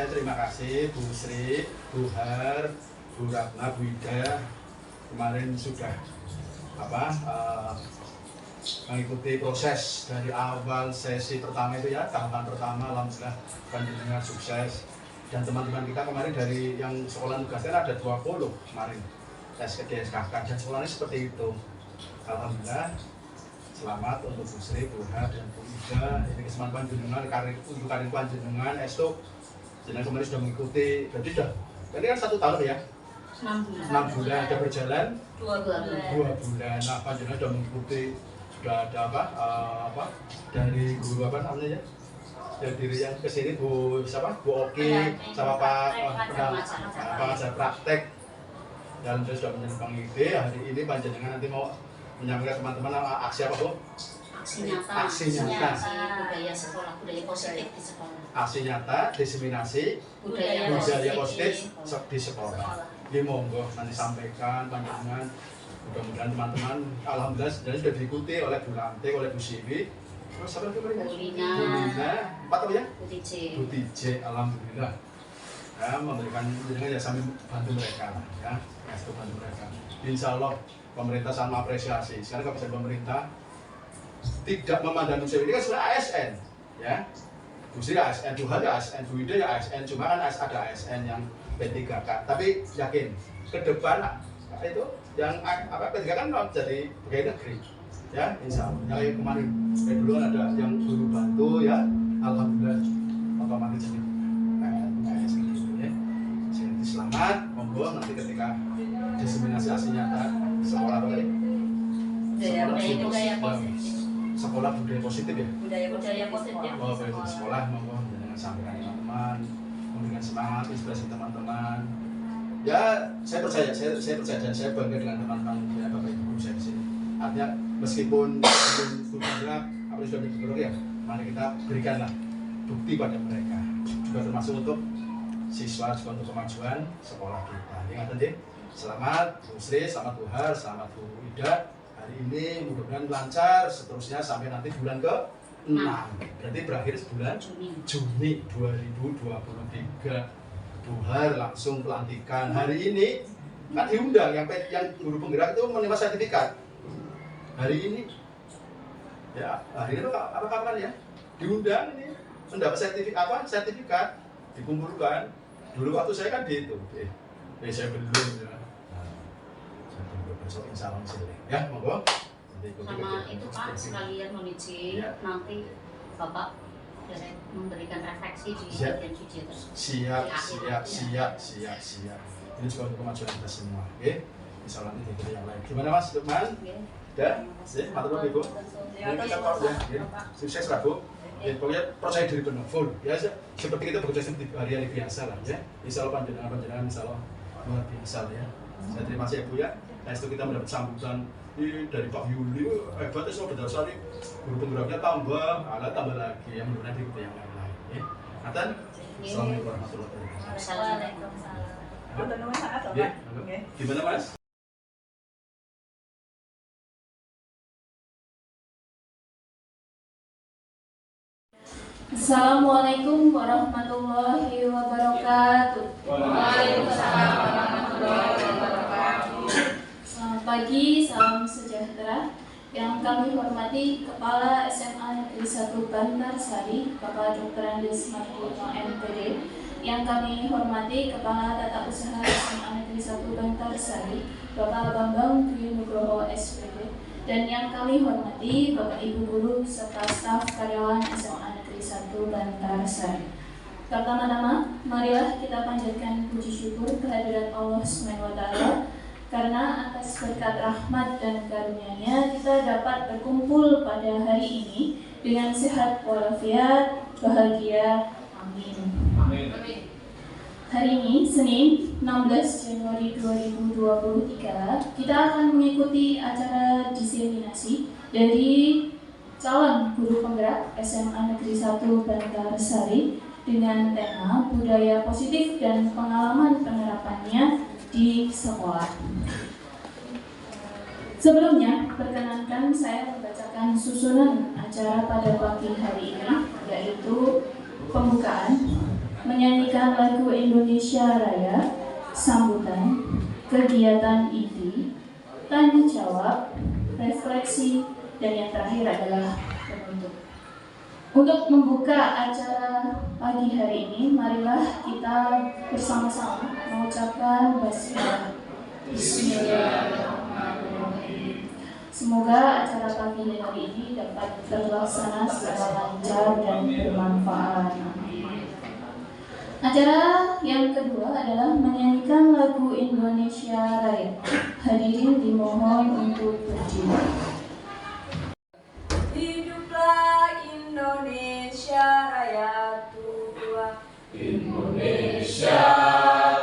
saya terima kasih Bu Sri, Bu Har, Bu Ratna, Bu Ida kemarin sudah mengikuti proses dari awal sesi pertama itu ya, tahapan pertama. Alhamdulillah panjenengan sukses, dan teman-teman kita kemarin dari yang sekolah nugaskan ada 20 kemarin tes ke DSKK, dan sekolahnya seperti itu. Alhamdulillah selamat untuk Bu Sri, Bu Har, dan Bu Ida. Ini kesempatan panjenengan karir panjenengan esok jenengan kemarin sudah mengikuti, berarti sudah ini kan 1 tahun ya, 6 bulan sudah berjalan 2 bulan. Nah, panjenengan sudah mengikuti, sudah ada dari guru namanya ya, dari diri yang kesini Bu Bu Oki sama Pak pengajar praktek, dan sudah menyampaikan ide. Hari ini panjenengan nanti mau menyampaikan teman-teman aksi apa Bu? Aksi nyata budaya sekolah, budaya positif di sekolah. Aksi nyata diseminasi budaya positif di sekolah. Ini monggo nanti sampaikan panjenengan. Mudah-mudahan teman-teman alhamdulillah sudah diikuti oleh Bu Lanti, oleh Bu Siwi, terus siapa lagi mereka? Bu Lina, 4 ya? Bu TJ, alhamdulillah ya, memberikan jenengan ya, sambil bantu mereka lah ya, bantu mereka. Insya Allah pemerintah sangat apresiasi. Sekarang kalau misalnya pemerintah tidak memandang usia ini kan sudah ASN ya, Bu Sri ASN, Bu Har ASN, Bu Ida ya ASN, cuma kan ada ASN yang P3K, tapi yakin ke depan itu yang P3K kan jadi pegawai negeri ya, insya Allah. Yang kemarin dulu kan ada yang guru bantu ya, alhamdulillah otomatis jadi ASN gitu ya. Jadi selamat, monggo nanti ketika diseminasi aksi nyata sekolah apa tadi? Sekolah budaya positif ya? Budaya positif ya. Oh, baik, sekolah monggo dengan sampaikan teman-teman, memberikan semangat, inspirasi teman-teman. Ya, saya percaya dan saya bangga dengan teman-teman ya, Bapak Ibu saya di sini. Artinya meskipun bergerak apa yang sudah bergerak ya, mari kita berikanlah bukti pada mereka. Juga termasuk untuk siswa, juga untuk kemajuan sekolah kita. Ingat tadi, selamat Bu Sri, selamat Bu Har, selamat Bu Ida. Hari ini mudah-mudahan lancar seterusnya sampai nanti bulan ke-6. Berarti berakhir bulan Juni 2023. Bu Har langsung pelantikan. Hari ini kan diundang yang guru penggerak itu menerima sertifikat. Hari ini ya, hari ini apa kapan ya? Diundang ini mendapat sertifikat dikumpulkan. Dulu waktu saya kan di itu. Saya belum ya. Besok insya Allah ya, monggo. Sama itu Pak, sekalian mohon izin nanti Bapak memberikan refleksi di bagian video tersebut. Siap. Ini juga untuk kemajuan kita semua, oke? Insya Allah ini diberi yang lain. Gimana Mas Lukman? Dan, matur Ibu. Sukses lah Bu. Pokoknya percaya diri penuh, full. Ya, seperti kita bekerja seperti hari-hari biasa lah ya. Insya Allah panjenengan Insya Allah luar biasa ya. Saya terima kasih Bu ya. Nah, itu kita mendapat sambutan dari Pak Yuli, hebat ya, berdasar nih guru penggeraknya tambah, alat tambah lagi, yang mudah-mudahan diikuti yang lain-lain ya. Nathan, assalamualaikum warahmatullahi wabarakatuh. Gimana Mas? Assalamualaikum warahmatullahi wabarakatuh. Waalaikumsalam warahmatullahi wabarakatuh. Selamat pagi, salam sejahtera. Yang kami hormati Kepala SMA Negeri 1 Bantarsari, Bapak Dr. Andes Martino MPD. Yang kami hormati Kepala Tata Usaha SMA Negeri 1 Bantarsari, Bapak Bambang Dwi Nugroho SPD. Dan yang kami hormati Bapak Ibu guru serta staf karyawan SMA Negeri 1 Bantarsari. Pertama-tama, marilah kita panjatkan puji syukur kehadirat Allah SWT, karena atas berkat rahmat dan karunia-Nya kita dapat berkumpul pada hari ini dengan sehat walafiat, bahagia. Amin. Hari ini, Senin 16 Januari 2023, kita akan mengikuti acara diseminasi dari calon guru penggerak SMA Negeri 1 Bantarsari dengan tema budaya positif dan pengalaman penerapannya di sekolah. Sebelumnya, perkenankan saya membacakan susunan acara pada pagi hari ini, yaitu pembukaan, menyanyikan lagu Indonesia Raya, sambutan, kegiatan inti, tanya jawab, refleksi, dan yang terakhir adalah penutup. Untuk membuka acara pagi hari ini, marilah kita bersama-sama mengucapkan basmalah. Bismillahirrahmanirrahim. Semoga acara pagi hari ini dapat terlaksana secara lancar dan bermanfaat. Acara yang kedua adalah menyanyikan lagu Indonesia Raya. Hadirin dimohon untuk berdiri. Hiduplah Indonesia Raya tua. Indonesia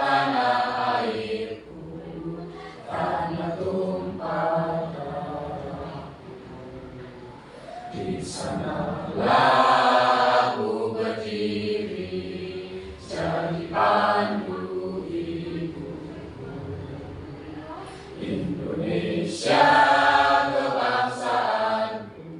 tanah airku, tanah tumpah darah. Di sanalah aku berdiri, jadi pandu hidupku. Indonesia kebangsaanku,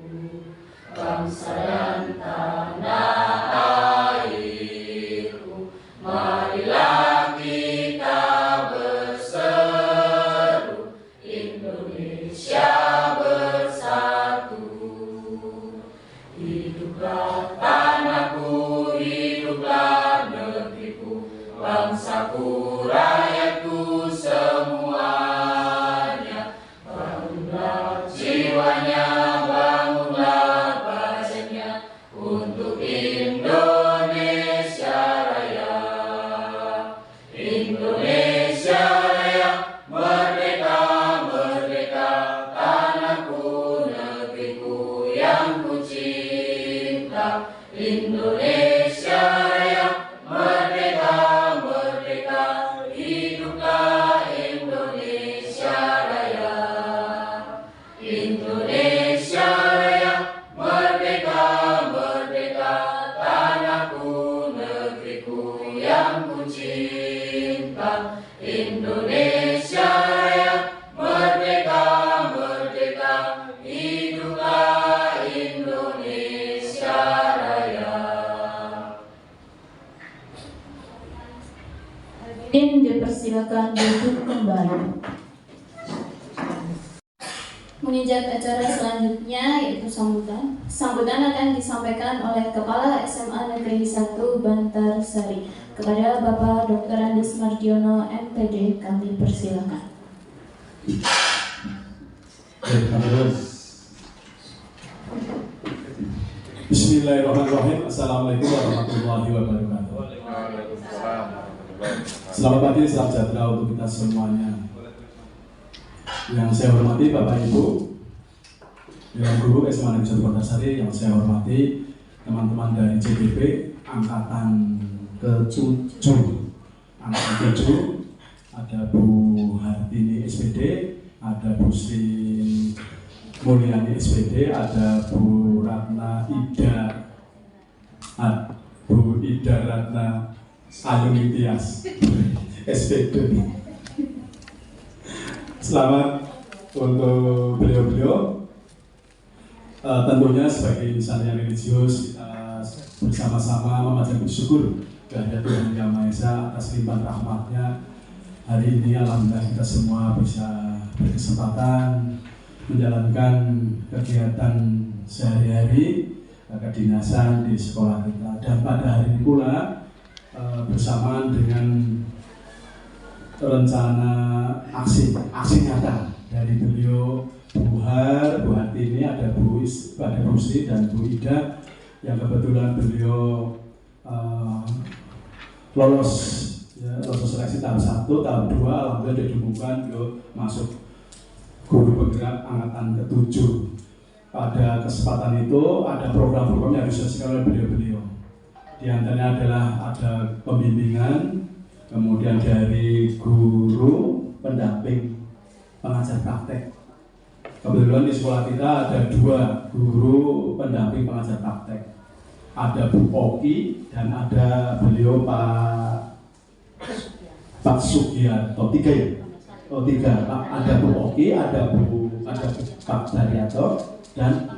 bangsa dan tanah airku. Marilah kita berseru, Indonesia bersatu. Hiduplah tanahku, hiduplah negeriku, bangsaku, rakyatku semuanya. Bangunlah jiwanya, bangunlah badannya untuk Indonesia Raya. Indonesia Raya, merdeka, merdeka, tanahku, negeriku yang ku cinta. Indonesia Raya, merdeka, merdeka, hiduplah Indonesia Raya. Indonesia Raya, merdeka, merdeka, tanahku, negeriku yang ku cinta. Indonesia Raya, merdeka, merdeka, hiduplah Indonesia Raya. Hadirin dipersilakan duduk kembali. Menginjak acara selanjutnya yaitu sambutan. Sambutan akan disampaikan oleh Kepala SMA Negeri 1 Bantarsari. Kepada Bapak Dr. Andes Mardiono MPD kami persilakan. Bismillahirrahmanirrahim. Assalamualaikum warahmatullahi wabarakatuh. Selamat pagi, salam sejahtera untuk kita semuanya. Yang saya hormati Bapak Ibu, Dewan Guru SMA Negeri 1 Bantarsari, yang saya hormati teman-teman dari CDP Angkatan ke-7, Angkatan 7, ada Bu Hartini SPD, ada Bu Sri Mulyani SPD, ada Bu Ratna Ida, Bu Ida Ratna Ayuni Tias SPD. Selamat untuk beliau-beliau. Tentunya sebagai insan yang religius, kita bersama-sama memanjatkan bersyukur kehadirat Tuhan Yang Maha Esa atas limpahan rahmatnya. Hari ini alhamdulillah kita semua bisa berkesempatan menjalankan kegiatan sehari-hari kedinasan di sekolah kita. Dan pada hari ini pula bersamaan dengan rencana aksi nyata dari beliau Bu Hartini, ada Bu Sri dan Bu Ida, yang kebetulan beliau lolos seleksi tahap 1, tahap 2, alhamdulillah didukungkan beliau masuk guru penggerak angkatan ke-7. Pada kesempatan itu ada program-program yang diselesaikan oleh beliau-beliau. Di antaranya adalah ada pembimbingan, kemudian dari guru pendamping pengajar praktek. Kebetulan di sekolah kita ada 2 guru pendamping pengajar praktek. Ada Bu Oki dan ada beliau Pak Sugiarto, 3 ya? Oh 3, ada Bu Oki, ada Pak Daryanto dan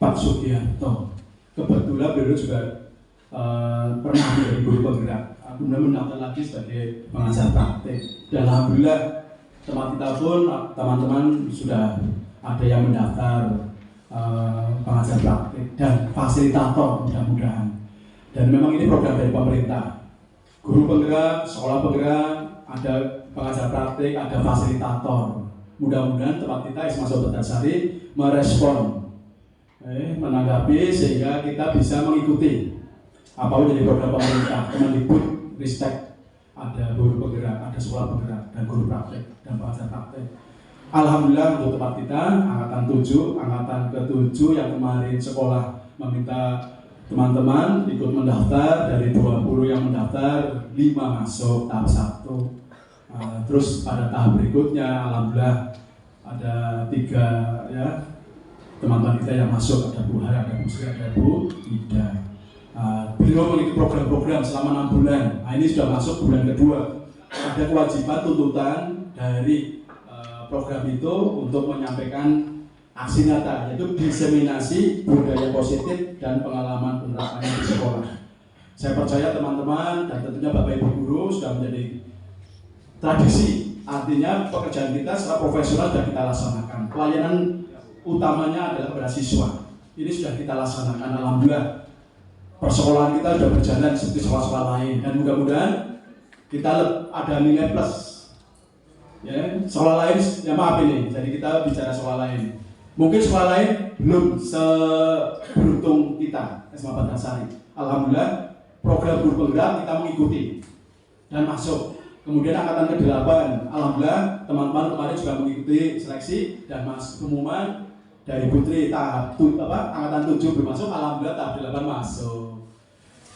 Pak Sugiarto. Kebetulan beliau juga pernah menjadi guru penggerak, kemudian mendaftar lagi sebagai pengajar praktek. Dan alhamdulillah tempat kita pun teman-teman sudah ada yang mendaftar pengajar praktek dan fasilitator mudah-mudahan. Dan memang ini program dari pemerintah. Guru penggerak, sekolah penggerak, ada pengajar praktek, ada fasilitator. Mudah-mudahan tempat kita SMA Bantarsari merespon, menanggapi sehingga kita bisa mengikuti apa menjadi program pemerintah. Kemendikbud Ristek, ada guru penggerak, ada sekolah penggerak, dan guru praktek dan pengajar praktek. Alhamdulillah untuk tempat kita angkatan ke-7 yang kemarin sekolah meminta teman-teman ikut mendaftar. Dari 20 yang mendaftar 5 masuk tahap 1. Terus pada tahap berikutnya alhamdulillah ada 3 ya teman-teman kita yang masuk, ada Bu Hara, ada Bu Sri, ada Bu Ida. Beliau memiliki program-program selama 6 bulan. Nah, ini sudah masuk bulan kedua. Ada kewajiban tuntutan dari program itu untuk menyampaikan aksi nyata, yaitu diseminasi budaya positif dan pengalaman penerapannya di sekolah. Saya percaya teman-teman dan tentunya Bapak Ibu guru sudah menjadi tradisi, artinya pekerjaan kita secara profesional sudah kita laksanakan. Pelayanan utamanya adalah kepada siswa. Ini sudah kita laksanakan, alhamdulillah. Persekolahan kita sudah berjalan seperti sekolah-sekolah lain, dan mudah-mudahan kita ada nilai plus. Ya, sekolah lain, ya maaf ini, jadi kita bicara sekolah lain. Mungkin sekolah lain belum seberuntung kita, SMA Bantarsari. Alhamdulillah, program guru penggerak kita mengikuti dan masuk. Kemudian angkatan ke-8, alhamdulillah teman-teman kemarin juga mengikuti seleksi dan pengumuman dari Putri tahap angkatan 7 belum masuk, alhamdulillah tahap 8 masuk.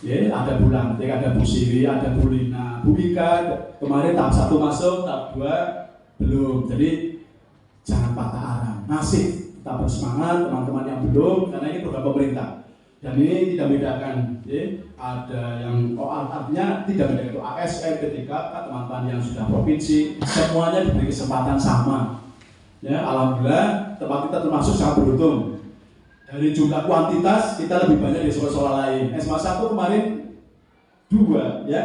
Ya, ada Bu Lantik, ada Bu Siri, ada Bu Lina, Bu Ika, kemarin tahap 1 masuk, tahap 2 belum. Jadi jangan patah arang, masih tetap bersemangat teman-teman yang belum, karena ini program pemerintah. Dan ini tidak membedakan, ya. Ada yang artinya tidak membedakan itu ASN, P3K, teman-teman yang sudah provinsi, semuanya diberi kesempatan sama. Ya, alhamdulillah tempat kita termasuk sangat beruntung. Dari jumlah kuantitas kita lebih banyak dari sekolah-sekolah lain. SMA 1 kemarin 2 ya,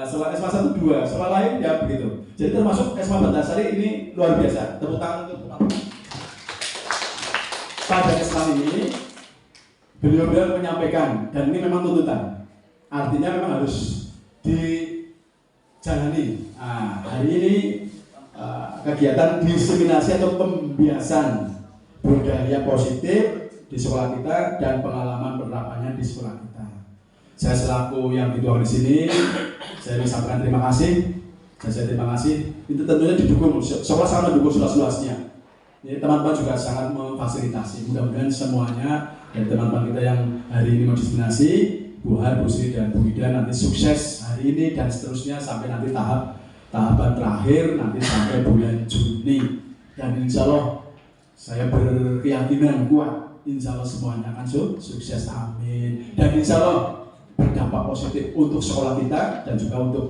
SMA 1 2, sekolah lain ya begitu. Jadi termasuk SMA Bantarsari ini luar biasa. Tepuk tangan untuk teman-teman. Pada kesempatan ini beliau-beliau menyampaikan, dan ini memang tuntutan, artinya memang harus dijalani. Hari ini kegiatan diseminasi atau pembiasan budaya positif di sekolah kita dan pengalaman penerapannya di sekolah kita. Saya selaku yang dituang di sini, saya mengucapkan terima kasih. Saya terima kasih. Itu tentunya didukung, sekolah sangat mendukung seluas-luasnya. Teman-teman juga sangat memfasilitasi. Mudah-mudahan semuanya dan teman-teman kita yang hari ini mendiseminasi, Bu Har, Bu Sri, dan Bu Ida nanti sukses hari ini dan seterusnya sampai nanti tahapan terakhir nanti sampai bulan Juni. Dan insya Allah saya berkeyakinan kuat, insya Allah semuanya akan sukses, amin. Dan insya Allah berdampak positif untuk sekolah kita dan juga untuk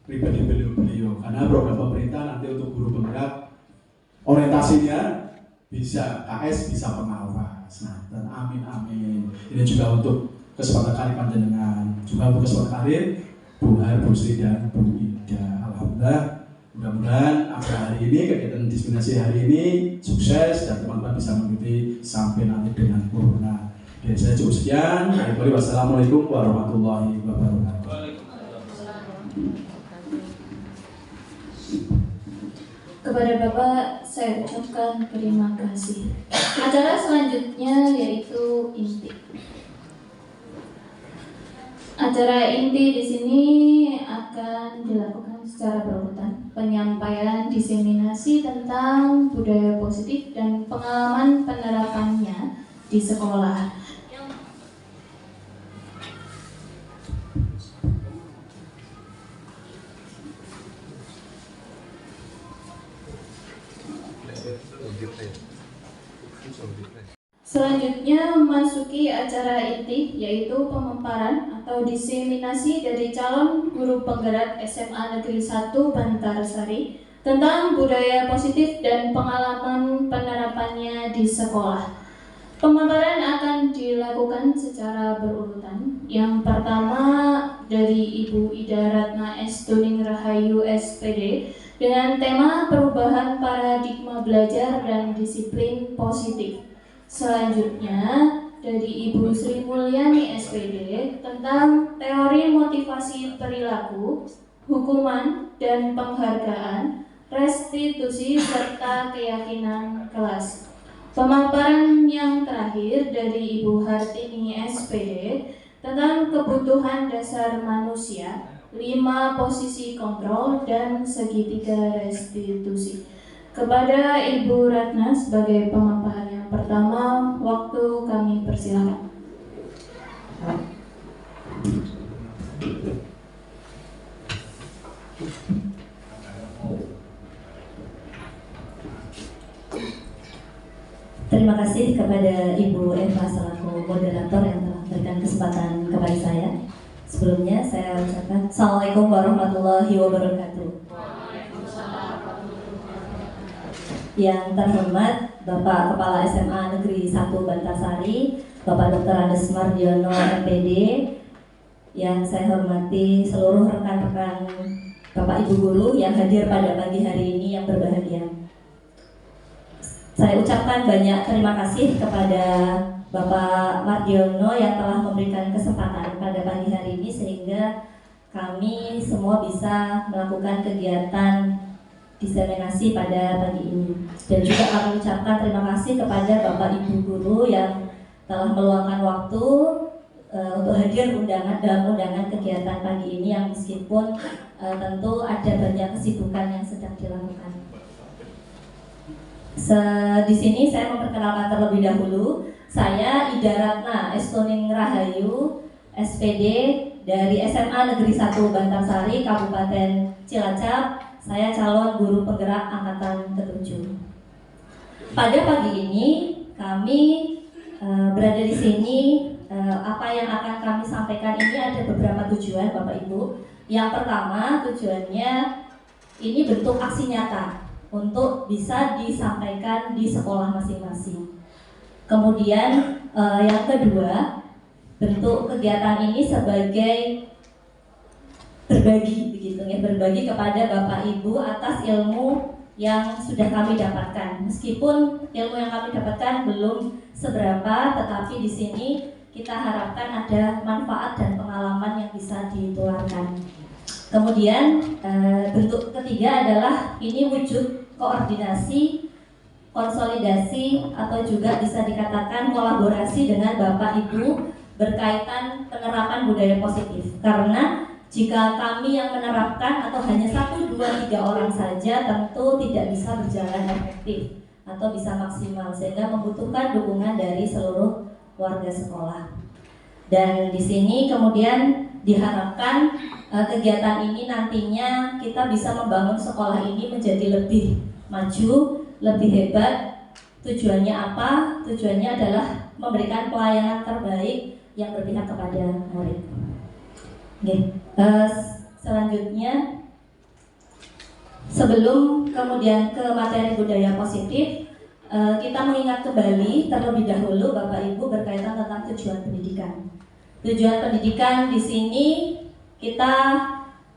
pribadi beliau-beliau. Karena program pemerintah nanti untuk guru penggerak orientasinya bisa KS, bisa pengawas. Nah, amin amin. Ini juga untuk kesempatan karir panjenengan, juga untuk kesempatan karir Bu Har, Bu Sri, dan Bu Ida. Alhamdulillah, mudah-mudahan acara hari ini, kegiatan diseminasi hari ini sukses dan teman-teman bisa mengikuti sampai nanti dengan corona. Dan saya cukup sekian. Wassalamualaikum warahmatullahi wabarakatuh. Kepada Bapak, saya ucapkan terima kasih. Acara selanjutnya yaitu inti. Acara inti di sini akan dilakukan secara berurutan. Penyampaian diseminasi tentang budaya positif dan pengalaman penerapannya di sekolah. Selanjutnya memasuki acara inti, yaitu pemaparan atau diseminasi dari calon guru penggerak SMA Negeri 1 Bantarsari tentang budaya positif dan pengalaman penerapannya di sekolah. Pemaparan akan dilakukan secara berurutan. Yang pertama dari Ibu Ida Ratna S. Tuning Rahayu SPD dengan tema perubahan paradigma belajar dan disiplin positif. Selanjutnya dari Ibu Sri Mulyani SPD tentang teori motivasi perilaku, hukuman dan penghargaan, restitusi serta keyakinan kelas. Pemaparan yang terakhir dari Ibu Hartini SPD tentang kebutuhan dasar manusia, 5 posisi kontrol dan segitiga restitusi. Kepada Ibu Ratna sebagai pemaparan yang pertama, waktu kami persilakan. Terima kasih kepada Ibu Eva selaku moderator yang telah memberikan kesempatan kepada saya. Sebelumnya saya ucapkan Assalamualaikum warahmatullahi wabarakatuh. Yang terhormat Bapak Kepala SMA Negeri 1 Bantarsari, Bapak Dr. Andes Mardiono MPD, yang saya hormati seluruh rekan-rekan Bapak Ibu Guru yang hadir pada pagi hari ini yang berbahagia. Saya ucapkan banyak terima kasih kepada Bapak Mardiono yang telah memberikan kesempatan pada pagi hari ini sehingga kami semua bisa melakukan kegiatan diseminasi pada pagi ini. Dan juga kami ucapkan terima kasih kepada Bapak Ibu Guru yang telah meluangkan waktu untuk hadir dalam undangan kegiatan pagi ini yang meskipun tentu ada banyak kesibukan yang sedang dilakukan. Di sini saya memperkenalkan terlebih dahulu, saya Ida Ratna S. Tuning Rahayu, SPD dari SMA Negeri 1 Bantarsari, Kabupaten Cilacap. Saya calon guru penggerak angkatan ke-7. Pada pagi ini kami berada di sini. Apa yang akan kami sampaikan ini ada beberapa tujuan, Bapak Ibu. Yang pertama, tujuannya ini bentuk aksi nyata untuk bisa disampaikan di sekolah masing-masing. Kemudian yang kedua, bentuk kegiatan ini sebagai berbagi, begitu ya, berbagi kepada Bapak Ibu atas ilmu yang sudah kami dapatkan. Meskipun ilmu yang kami dapatkan belum seberapa, tetapi di sini kita harapkan ada manfaat dan pengalaman yang bisa ditularkan. Kemudian bentuk ketiga adalah ini wujud koordinasi, konsolidasi, atau juga bisa dikatakan kolaborasi dengan Bapak Ibu berkaitan penerapan budaya positif. Karena jika kami yang menerapkan atau hanya 1, 2, 3 orang saja tentu tidak bisa berjalan efektif atau bisa maksimal, sehingga membutuhkan dukungan dari seluruh warga sekolah. Dan di sini kemudian diharapkan kegiatan ini nantinya kita bisa membangun sekolah ini menjadi lebih maju, lebih hebat. Tujuannya apa? Tujuannya adalah memberikan pelayanan terbaik yang berpihak kepada murid. Selanjutnya, sebelum kemudian ke materi budaya positif, kita mengingat kembali terlebih dahulu Bapak Ibu berkaitan tentang tujuan pendidikan. Tujuan pendidikan di sini kita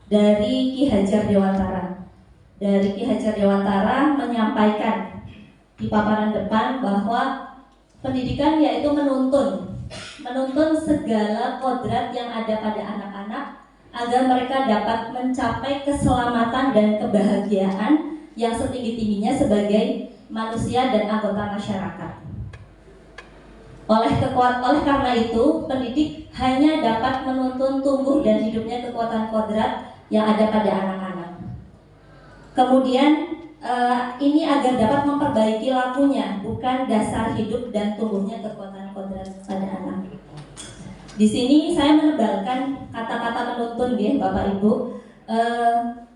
dari Ki Hajar Dewantara. Dari Ki Hajar Dewantara menyampaikan di paparan depan bahwa pendidikan yaitu menuntun segala kodrat yang ada pada anak-anak agar mereka dapat mencapai keselamatan dan kebahagiaan yang setinggi-tingginya sebagai manusia dan anggota masyarakat. Oleh karena itu, pendidik hanya dapat menuntun tumbuh dan hidupnya kekuatan kodrat yang ada pada anak-anak. Kemudian ini agar dapat memperbaiki lakunya, bukan dasar hidup dan tumbuhnya kekuatan kodrat pada anak. Di sini saya menebalkan kata-kata menuntun, ya Bapak Ibu.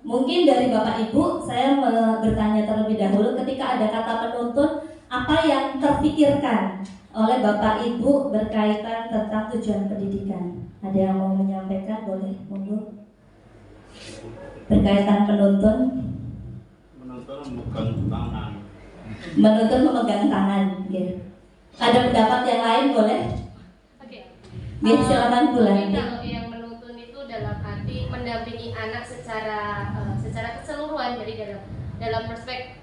Mungkin dari Bapak Ibu saya bertanya terlebih dahulu, ketika ada kata menuntun, apa yang terpikirkan oleh Bapak Ibu berkaitan tentang tujuan pendidikan? Ada yang mau menyampaikan? Boleh, monggo. Berkaitan menuntun. Menuntun memegang tangan. Menuntun memegang tangan, ya. Ada pendapat yang lain boleh? Oke. Ya, silakan Bu Mungkin Lanti. kalau yang menuntun itu dalam arti mendampingi anak secara keseluruhan, jadi dalam perspektif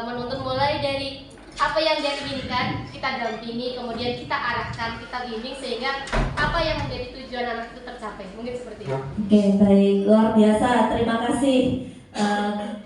menuntun mulai dari apa yang dia inginkan kita dampingi, kemudian kita arahkan, kita bimbing sehingga apa yang menjadi tujuan anak itu tercapai. Mungkin seperti itu. Oke, baik, luar biasa. Terima kasih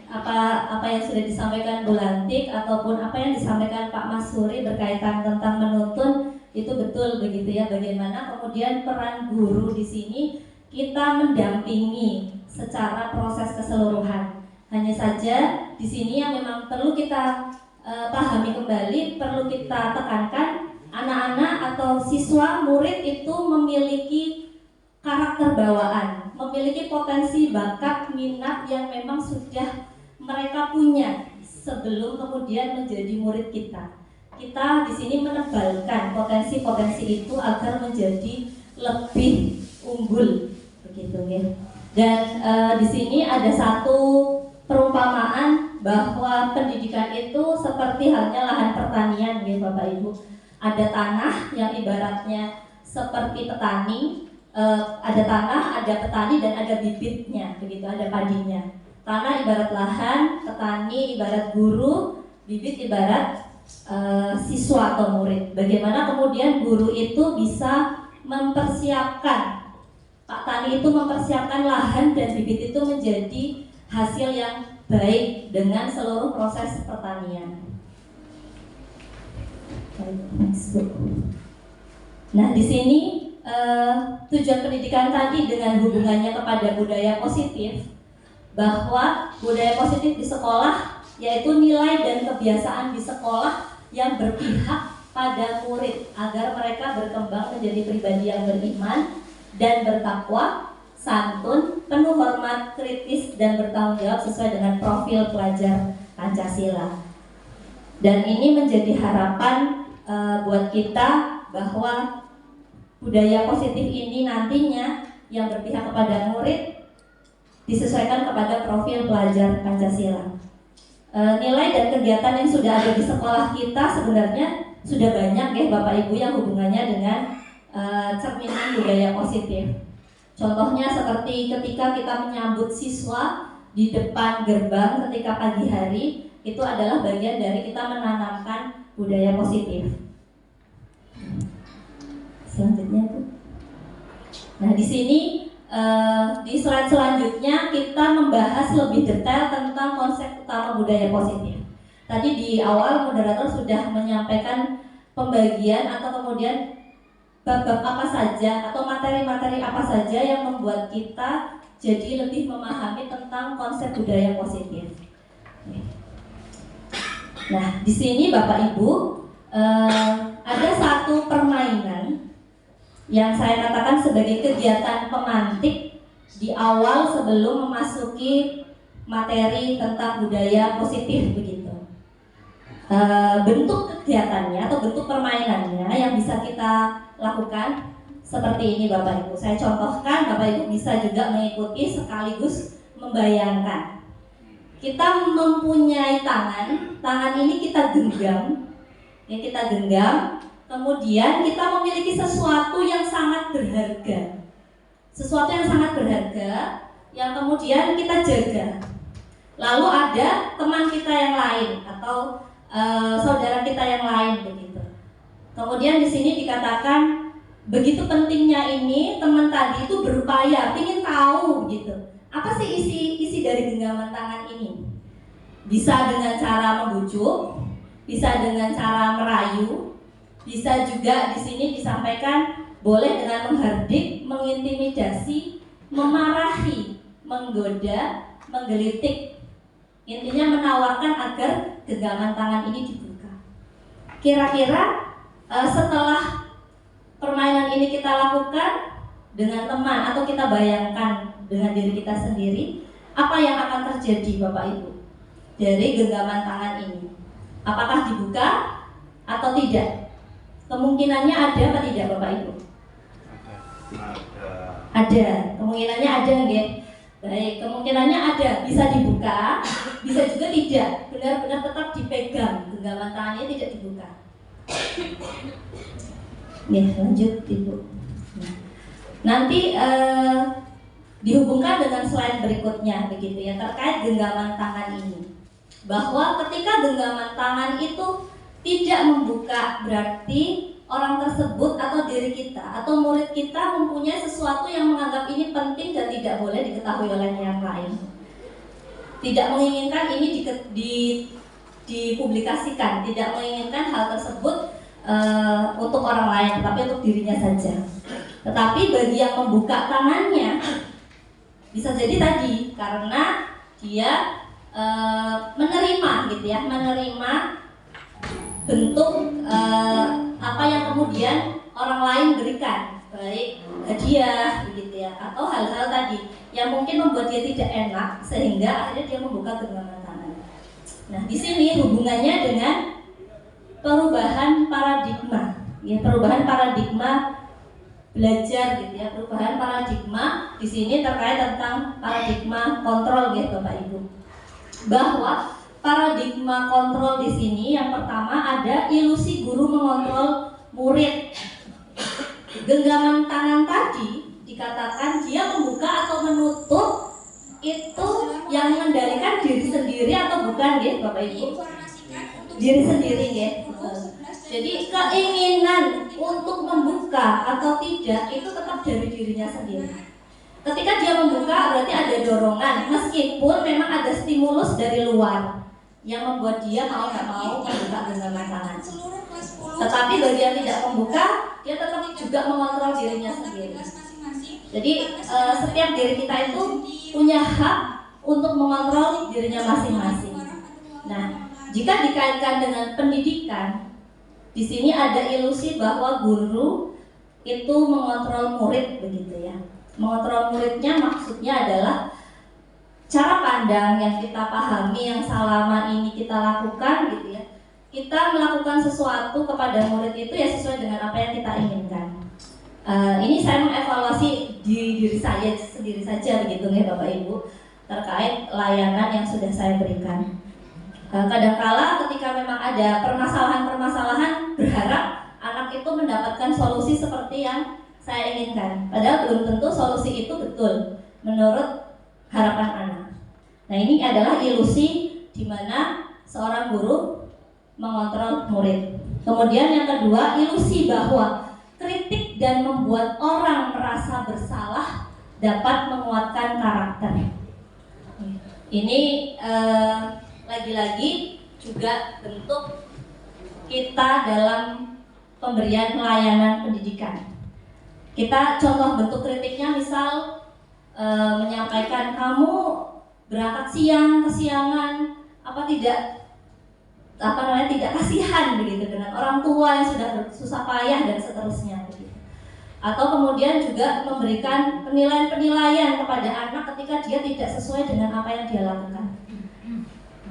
apa yang sudah disampaikan Bu Lantik ataupun apa yang disampaikan Pak Mas Suri berkaitan tentang menuntun, itu betul begitu ya. Bagaimana kemudian peran guru di sini kita mendampingi secara proses keseluruhan. Hanya saja di sini yang memang perlu kita pahami kembali, perlu kita tekankan, anak-anak atau siswa murid itu memiliki karakter bawaan, memiliki potensi bakat minat yang memang sudah mereka punya sebelum kemudian menjadi murid kita. Kita di sini menebalkan potensi-potensi itu agar menjadi lebih unggul, begitu ya. Dan di sini ada satu perumpamaan bahwa pendidikan itu seperti halnya lahan pertanian, ya Bapak Ibu. Ada tanah yang ibaratnya seperti petani, ada tanah, ada petani dan ada bibitnya, begitu, ada padinya. Tanah ibarat lahan, petani ibarat guru, bibit ibarat siswa atau murid. Bagaimana kemudian guru itu bisa mempersiapkan, Pak Tani itu mempersiapkan lahan dan bibit itu menjadi hasil yang baik dengan seluruh proses pertanian. Nah, di sini tujuan pendidikan tadi dengan hubungannya kepada budaya positif, bahwa budaya positif di sekolah yaitu nilai dan kebiasaan di sekolah yang berpihak pada murid agar mereka berkembang menjadi pribadi yang beriman dan bertakwa, santun, penuh hormat, kritis, dan bertanggung jawab sesuai dengan profil pelajar Pancasila. Dan ini menjadi harapan buat kita bahwa budaya positif ini nantinya yang berpihak kepada murid disesuaikan kepada profil pelajar Pancasila. Nilai dan kegiatan yang sudah ada di sekolah kita sebenarnya sudah banyak ya Bapak Ibu yang hubungannya dengan cerminan budaya positif. Contohnya seperti ketika kita menyambut siswa di depan gerbang ketika pagi hari, itu adalah bagian dari kita menanamkan budaya positif. Selanjutnya Bu. Nah, di sini di slide selanjutnya kita membahas lebih detail tentang konsep utama budaya positif. Tadi di awal moderator sudah menyampaikan pembagian atau kemudian bab-bab apa saja atau materi-materi apa saja yang membuat kita jadi lebih memahami tentang konsep budaya positif. Nah, di sini Bapak Ibu ada satu permainan yang saya katakan sebagai kegiatan pemantik di awal sebelum memasuki materi tentang budaya positif begitu. Bentuk kegiatannya atau bentuk permainannya yang bisa kita lakukan seperti ini Bapak Ibu. Saya contohkan, Bapak Ibu bisa juga mengikuti sekaligus membayangkan. Kita mempunyai tangan ini kita genggam, ya kita genggam. Kemudian kita memiliki sesuatu yang sangat berharga, sesuatu yang sangat berharga yang kemudian kita jaga. Lalu ada teman kita yang lain atau saudara kita yang lain begitu. Kemudian di sini dikatakan begitu pentingnya ini, teman tadi itu berupaya ingin tahu gitu. Apa sih isi dari genggaman tangan ini? Bisa dengan cara membujuk, bisa dengan cara merayu, bisa juga di sini disampaikan boleh dengan menghardik, mengintimidasi, memarahi, menggoda, menggelitik. Intinya menawarkan agar genggaman tangan ini dibuka. Kira-kira setelah permainan ini kita lakukan dengan teman atau kita bayangkan dengan diri kita sendiri, apa yang akan terjadi Bapak Ibu dari genggaman tangan ini? Apakah dibuka atau tidak? Kemungkinannya ada apa tidak Bapak Ibu? Ada. Kemungkinannya ada nggih? Baik, kemungkinannya ada. Bisa dibuka, bisa juga tidak. Benar-benar tetap dipegang, genggaman tangannya tidak dibuka. Ya, lanjut Ibu. Nanti dihubungkan dengan slide berikutnya begitu ya, terkait genggaman tangan ini. Bahwa ketika genggaman tangan itu tidak membuka, berarti orang tersebut atau diri kita atau murid kita mempunyai sesuatu yang menganggap ini penting dan tidak boleh diketahui oleh yang lain. Tidak menginginkan ini dipublikasikan, tidak menginginkan hal tersebut untuk orang lain, tetapi untuk dirinya saja. Tetapi bagi yang membuka tangannya, bisa jadi tadi karena dia menerima gitu ya, menerima bentuk apa yang kemudian orang lain berikan, baik hadiah begitu ya, atau hal-hal tadi yang mungkin membuat dia tidak enak sehingga akhirnya dia membuka genggaman tangan. Nah, di sini hubungannya dengan perubahan paradigma, ya, perubahan paradigma belajar gitu ya, perubahan paradigma di sini terkait tentang paradigma kontrol gitu Bapak Ibu. Bahwa paradigma kontrol di sini yang pertama ada ilusi guru mengontrol murid. Genggaman tangan tadi dikatakan dia membuka atau menutup itu yang mengendalikan diri sendiri atau bukan ya Bapak Ibu? Diri sendiri ya. Jadi keinginan untuk membuka atau tidak itu tetap dari dirinya sendiri. Ketika dia membuka berarti ada dorongan, meskipun memang ada stimulus dari luar yang membuat dia mau nggak mau membuka genggaman tangan. Tetapi bagi yang tidak membuka, dia tetap juga mengontrol dirinya sendiri. Jadi setiap diri kita itu punya hak untuk mengontrol dirinya masing-masing. Nah, jika dikaitkan dengan pendidikan, di sini ada ilusi bahwa guru itu mengontrol murid begitu ya. Mengontrol muridnya maksudnya adalah cara pandang yang kita pahami yang selama ini kita lakukan gitu ya. Kita melakukan sesuatu kepada murid itu ya sesuai dengan apa yang kita inginkan. Ini saya mengevaluasi diri saya sendiri saja begitu ya Bapak Ibu terkait layanan yang sudah saya berikan. Kadangkala ketika memang ada permasalahan-permasalahan berharap anak itu mendapatkan solusi seperti yang saya inginkan. Padahal belum tentu solusi itu betul menurut harapan anak. Nah, ini adalah ilusi di mana seorang guru mengontrol murid. Kemudian yang kedua, ilusi bahwa kritik dan membuat orang merasa bersalah dapat menguatkan karakter. Ini lagi-lagi juga bentuk kita dalam pemberian layanan pendidikan. Kita contoh bentuk kritiknya misal menyampaikan kamu berangkat siang, kesiangan, tidak kasihan begitu dengan orang tua yang sudah susah payah dan seterusnya begitu. Atau kemudian juga memberikan penilaian-penilaian kepada anak ketika dia tidak sesuai dengan apa yang dia lakukan.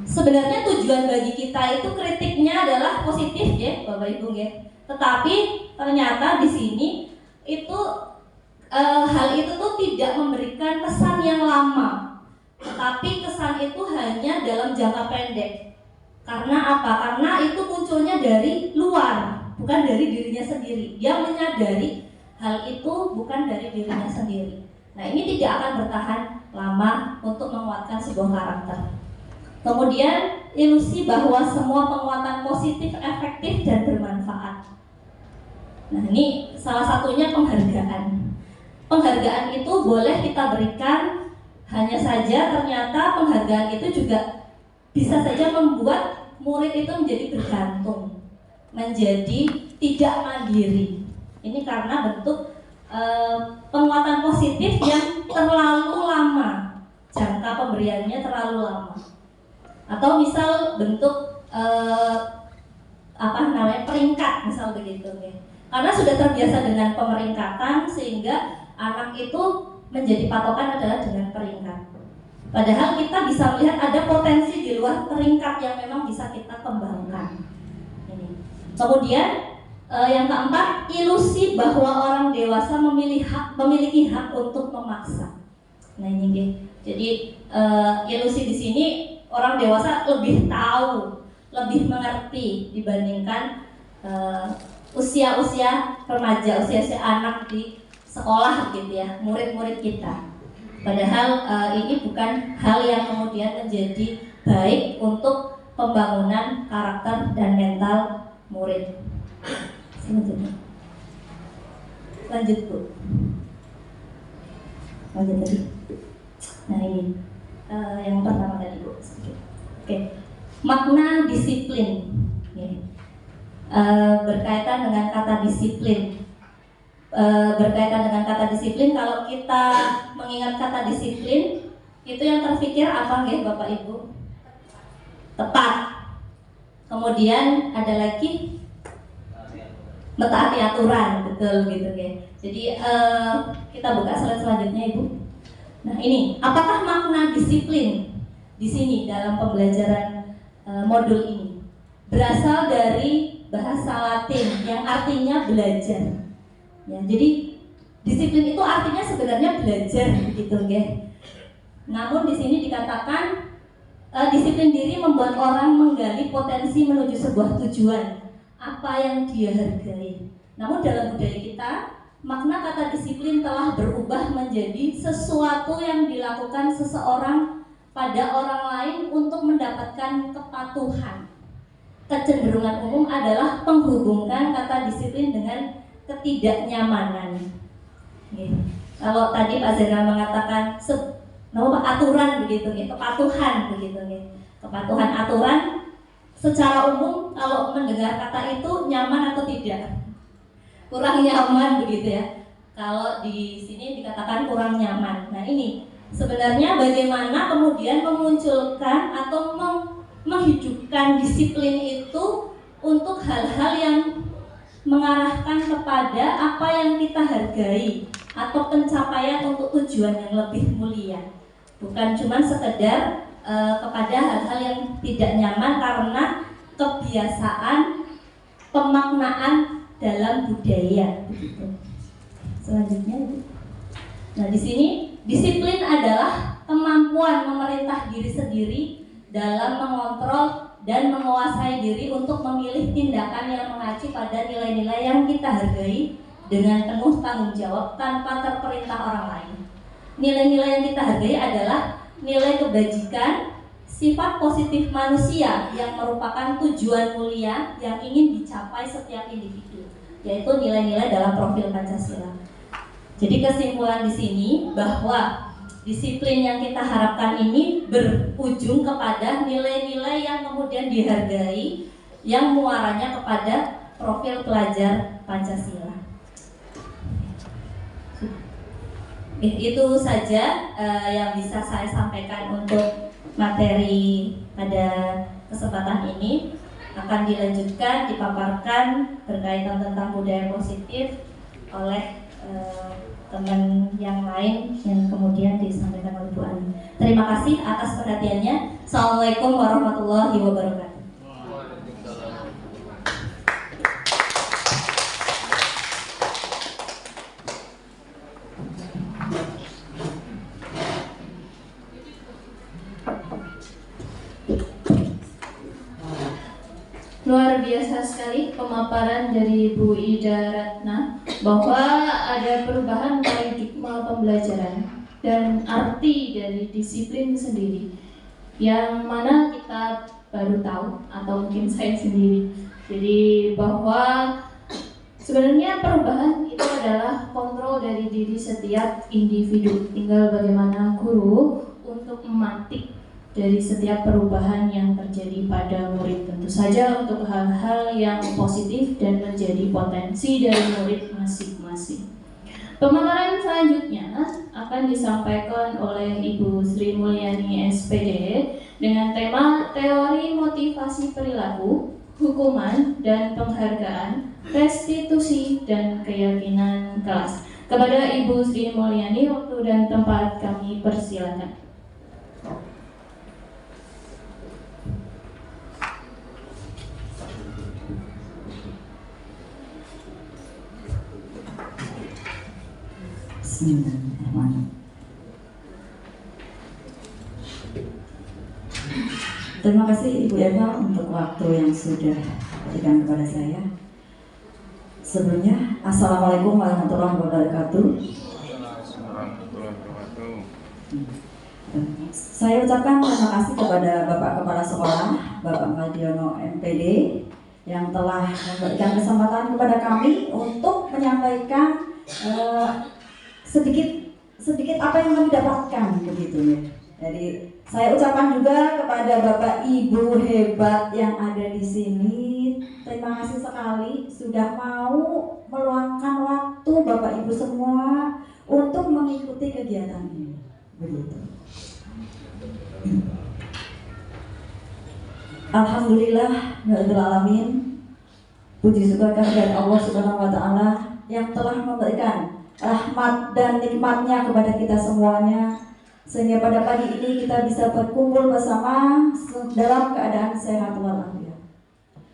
Sebenarnya tujuan bagi kita itu kritiknya adalah positif ya Bapak Ibu ya. Tetapi ternyata di sini itu hal itu tuh tidak memberikan kesan yang lama, tetapi kesan itu hanya dalam jangka pendek. Karena apa? Karena itu munculnya dari luar, bukan dari dirinya sendiri. Dia menyadari hal itu bukan dari dirinya sendiri. Nah, ini tidak akan bertahan lama untuk menguatkan sebuah karakter. Kemudian ilusi bahwa semua penguatan positif efektif dan bermanfaat. Nah, ini salah satunya penghargaan. Penghargaan itu boleh kita berikan, hanya saja ternyata penghargaan itu juga bisa saja membuat murid itu menjadi bergantung, menjadi tidak mandiri. Ini karena bentuk penguatan positif yang terlalu lama, jangka pemberiannya terlalu lama. Atau misal bentuk peringkat misal begitu ya. Karena sudah terbiasa dengan pemeringkatan sehingga anak itu menjadi patokan adalah dengan peringkat. Padahal kita bisa melihat ada potensi di luar peringkat yang memang bisa kita kembangkan. Ini. Kemudian yang keempat, ilusi bahwa orang dewasa memiliki hak untuk memaksa. Nah ini, jadi ilusi di sini orang dewasa lebih tahu, lebih mengerti dibandingkan usia-usia remaja, usia-usia anak di sekolah gitu ya, murid-murid kita. Padahal ini bukan hal yang kemudian menjadi baik untuk pembangunan karakter dan mental murid. Lanjut Bu. Lanjut tadi. Nah ini yang pertama tadi Bu. Oke. Makna disiplin. Berkaitan dengan kata disiplin. Berkaitan dengan kata disiplin, kalau kita mengingat kata disiplin, itu yang terpikir apa nggih Bapak Ibu? Tepat. Kemudian ada lagi mentaati aturan, betul gitu ya. Jadi kita buka slide selanjutnya Ibu. Nah ini, apakah makna disiplin di sini dalam pembelajaran modul ini? Berasal dari bahasa Latin yang artinya belajar. Ya, jadi disiplin itu artinya sebenarnya belajar, gitu ya. Namun di sini dikatakan disiplin diri membuat orang menggali potensi menuju sebuah tujuan, apa yang dia hargai. Namun dalam budaya kita, makna kata disiplin telah berubah menjadi sesuatu yang dilakukan seseorang pada orang lain untuk mendapatkan kepatuhan. Kecenderungan umum adalah menghubungkan kata disiplin dengan ketidaknyamanan. Kalau tadi Pak Zainal mengatakan aturan begitu, kepatuhan begitu. Kepatuhan aturan secara umum kalau mendengar kata itu nyaman atau tidak? Kurang nyaman begitu ya. Kalau di sini dikatakan kurang nyaman. Nah ini sebenarnya bagaimana kemudian memunculkan atau menghidupkan disiplin itu untuk hal-hal yang mengarahkan kepada apa yang kita hargai atau pencapaian untuk tujuan yang lebih mulia, bukan cuma sekedar kepada hal-hal yang tidak nyaman karena kebiasaan pemaknaan dalam budaya. Selanjutnya, nah di sini disiplin adalah kemampuan memerintah diri sendiri dalam mengontrol dan menguasai diri untuk memilih tindakan yang mengacu pada nilai-nilai yang kita hargai dengan penuh tanggung jawab tanpa terperintah orang lain. Nilai-nilai yang kita hargai adalah nilai kebajikan, sifat positif manusia yang merupakan tujuan mulia yang ingin dicapai setiap individu, yaitu nilai-nilai dalam profil Pancasila. Jadi kesimpulan di sini bahwa disiplin yang kita harapkan ini berujung kepada nilai-nilai yang kemudian dihargai, yang muaranya kepada profil pelajar Pancasila. Itu saja yang bisa saya sampaikan untuk materi pada kesempatan ini. Akan dilanjutkan, dipaparkan berkaitan tentang budaya positif oleh teman yang lain yang kemudian disampaikan oleh Bu Ani. Terima kasih atas perhatiannya. Assalamualaikum warahmatullahi wabarakatuh. Luar biasa sekali pemaparan dari Bu Ida Ratna bahwa ada perubahan paradigma pembelajaran dan arti dari disiplin sendiri yang mana kita baru tahu atau mungkin saya sendiri. Jadi bahwa sebenarnya perubahan itu adalah kontrol dari diri setiap individu, tinggal bagaimana guru untuk memantik dari setiap perubahan yang terjadi pada murid, tentu saja untuk hal-hal yang positif dan menjadi potensi dari murid masing-masing. Pemaparan selanjutnya akan disampaikan oleh Ibu Sri Mulyani SPD dengan tema teori motivasi perilaku, hukuman dan penghargaan, restitusi dan keyakinan kelas. Kepada Ibu Sri Mulyani, waktu dan tempat kami persilakan. Bismillahirrahmanirrahim. Terima kasih Ibu Eva untuk waktu yang sudah diberikan kepada saya. Sebelumnya, Assalamualaikum warahmatullahi wabarakatuh. Saya ucapkan terima kasih kepada Bapak Kepala Sekolah, Bapak Mardiono MPD, yang telah memberikan kesempatan kepada kami untuk menyampaikan sedikit apa yang kami dapatkan begitu ya. Jadi saya ucapkan juga kepada Bapak Ibu hebat yang ada di sini. Terima kasih sekali sudah mau meluangkan waktu Bapak Ibu semua untuk mengikuti kegiatan ini. Begitu. Alhamdulillah, ya alamin. Puji syukur kehadirat Allah Subhanahu wa taala yang telah memberikan rahmat dan nikmatnya kepada kita semuanya, sehingga pada pagi ini kita bisa berkumpul bersama dalam keadaan sehat walafiat.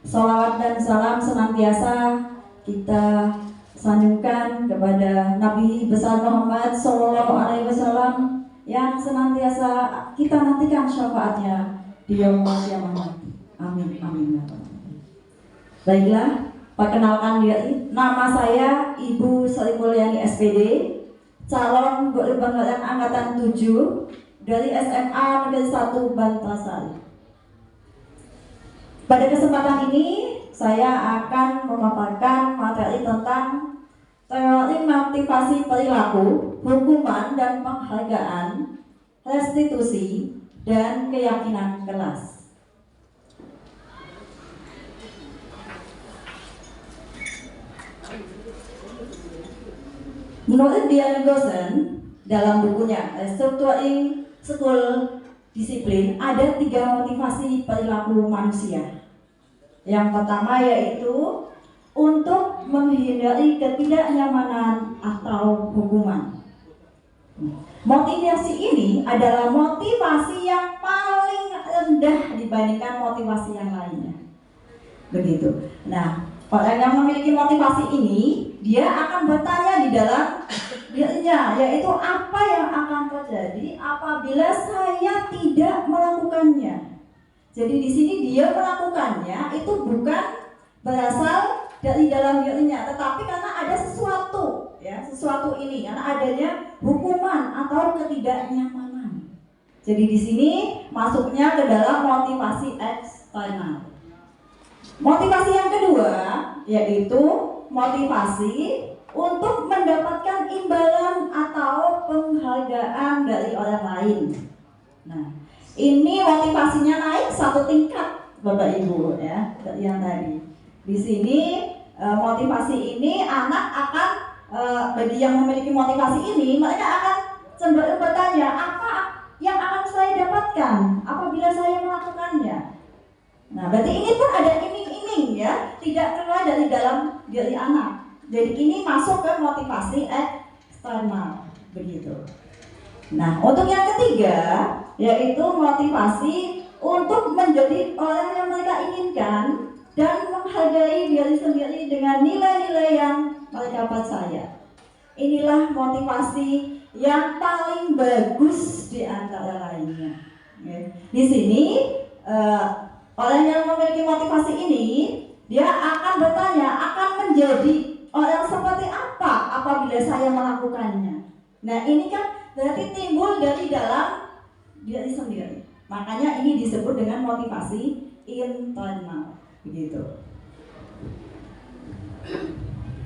Salawat dan salam senantiasa kita sanjungkan kepada Nabi besar Muhammad SAW yang senantiasa kita nantikan syafaatnya di yaumul qiyamah. Amin amin. Baiklah, perkenalkan diri. Nama saya Ibu Sri Mulyani SPD, calon guru banggalan angkatan 7 dari SMA Negeri 1 Bantarsari. Pada kesempatan ini saya akan memaparkan materi tentang teori motivasi perilaku, hukuman dan penghargaan, restitusi, dan keyakinan kelas. Menurut Dian Gosen, dalam bukunya Restructuring School Discipline, ada 3 motivasi perilaku manusia. Yang pertama yaitu untuk menghindari ketidaknyamanan atau hukuman. Motivasi ini adalah motivasi yang paling rendah dibandingkan motivasi yang lainnya. Begitu. Nah, orang yang memiliki motivasi ini, dia akan bertanya di dalam dirinya, yaitu apa yang akan terjadi apabila saya tidak melakukannya. Jadi di sini dia melakukannya itu bukan berasal dari dalam dirinya, tetapi karena ada sesuatu, ya, sesuatu ini, karena adanya hukuman atau ketidaknyamanan. Jadi di sini masuknya ke dalam motivasi eksternal. Motivasi yang kedua yaitu motivasi untuk mendapatkan imbalan atau penghargaan dari orang lain. Nah, ini motivasinya naik 1 tingkat, Bapak Ibu, ya, dari yang tadi. Di sini motivasi ini anak akan bagi yang memiliki motivasi ini, mereka akan cenderung bertanya, apa yang akan saya dapatkan apabila saya melakukannya. Nah, berarti ini pun ada iming-iming, ya, tidak keluar dari dalam diri anak. Jadi ini masuk ke motivasi eksternal, begitu. Nah, untuk yang ketiga yaitu motivasi untuk menjadi orang yang mereka inginkan dan menghargai diri sendiri dengan nilai-nilai yang mereka percaya. Inilah motivasi yang paling bagus di antara lainnya. Di sini orang yang memiliki motivasi ini, dia akan bertanya, akan menjadi orang seperti apa apabila saya melakukannya. Nah, ini kan berarti timbul dari dalam diri sendiri. Makanya ini disebut dengan motivasi internal, begitu.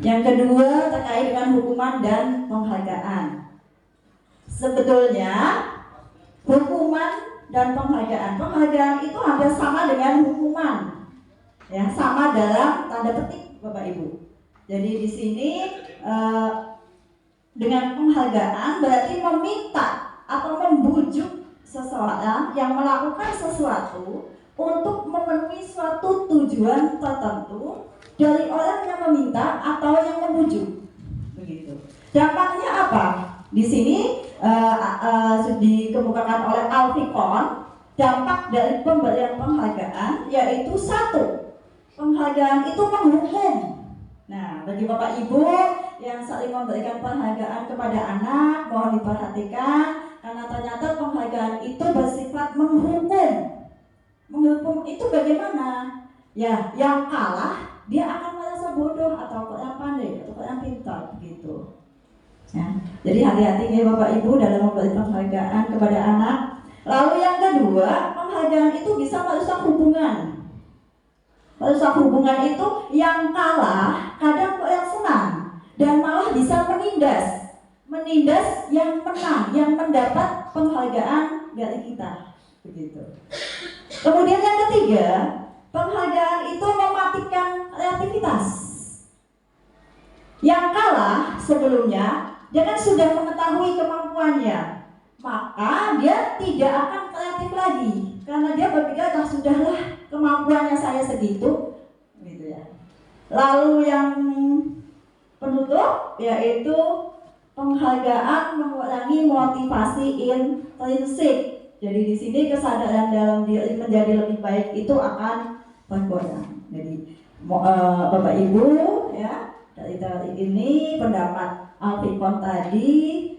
Yang kedua terkait dengan hukuman dan penghargaan. Sebetulnya hukuman dan penghargaan itu hampir sama dengan hukuman, ya, sama dalam tanda petik, Bapak Ibu. Jadi di sini dengan penghargaan berarti meminta atau membujuk seseorang yang melakukan sesuatu untuk memenuhi suatu tujuan tertentu dari orang yang meminta atau yang membujuk, begitu. Dampaknya apa? Di sini dikemukakan oleh Alfikon, dampak dari pemberian penghargaan yaitu 1, penghargaan itu menghukum. Nah, bagi Bapak Ibu yang sering memberikan penghargaan kepada anak, mohon diperhatikan karena ternyata penghargaan itu bersifat menghukum. Menghukum itu bagaimana? Ya, yang kalah dia akan merasa bodoh atau kok yang pandai atau kok yang pintar begitu. Ya. Jadi hati-hati ya Bapak Ibu dalam memberi penghargaan kepada anak. Lalu yang kedua, penghargaan itu bisa merusak hubungan. Merusak hubungan itu yang kalah kadang kok yang senang dan malah bisa menindas yang menang, yang mendapat penghargaan dari kita begitu. Kemudian yang ketiga, penghargaan itu mematikan kreativitas. Yang kalah sebelumnya, dia kan sudah mengetahui kemampuannya, maka dia tidak akan kreatif lagi karena dia berpikir sudahlah kemampuannya saya segitu, gitu ya. Lalu yang penutup yaitu penghargaan mengurangi motivasi intrinsik. Jadi di sini kesadaran dalam diri menjadi lebih baik itu akan berkurang. Jadi Bapak Ibu ya, dari ini pendapat Alfikon tadi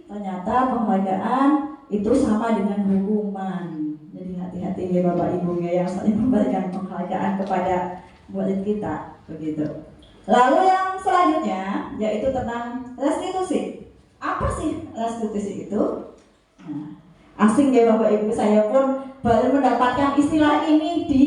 ternyata penghargaan itu sama dengan hukuman. Jadi hati-hati ya Bapak Ibu ya yang sering memberikan penghargaan kepada murid kita begitu. Lalu yang selanjutnya yaitu tentang restitusi. Apa sih restitusi itu? Nah, asing ya Bapak Ibu, saya pun baru mendapatkan istilah ini di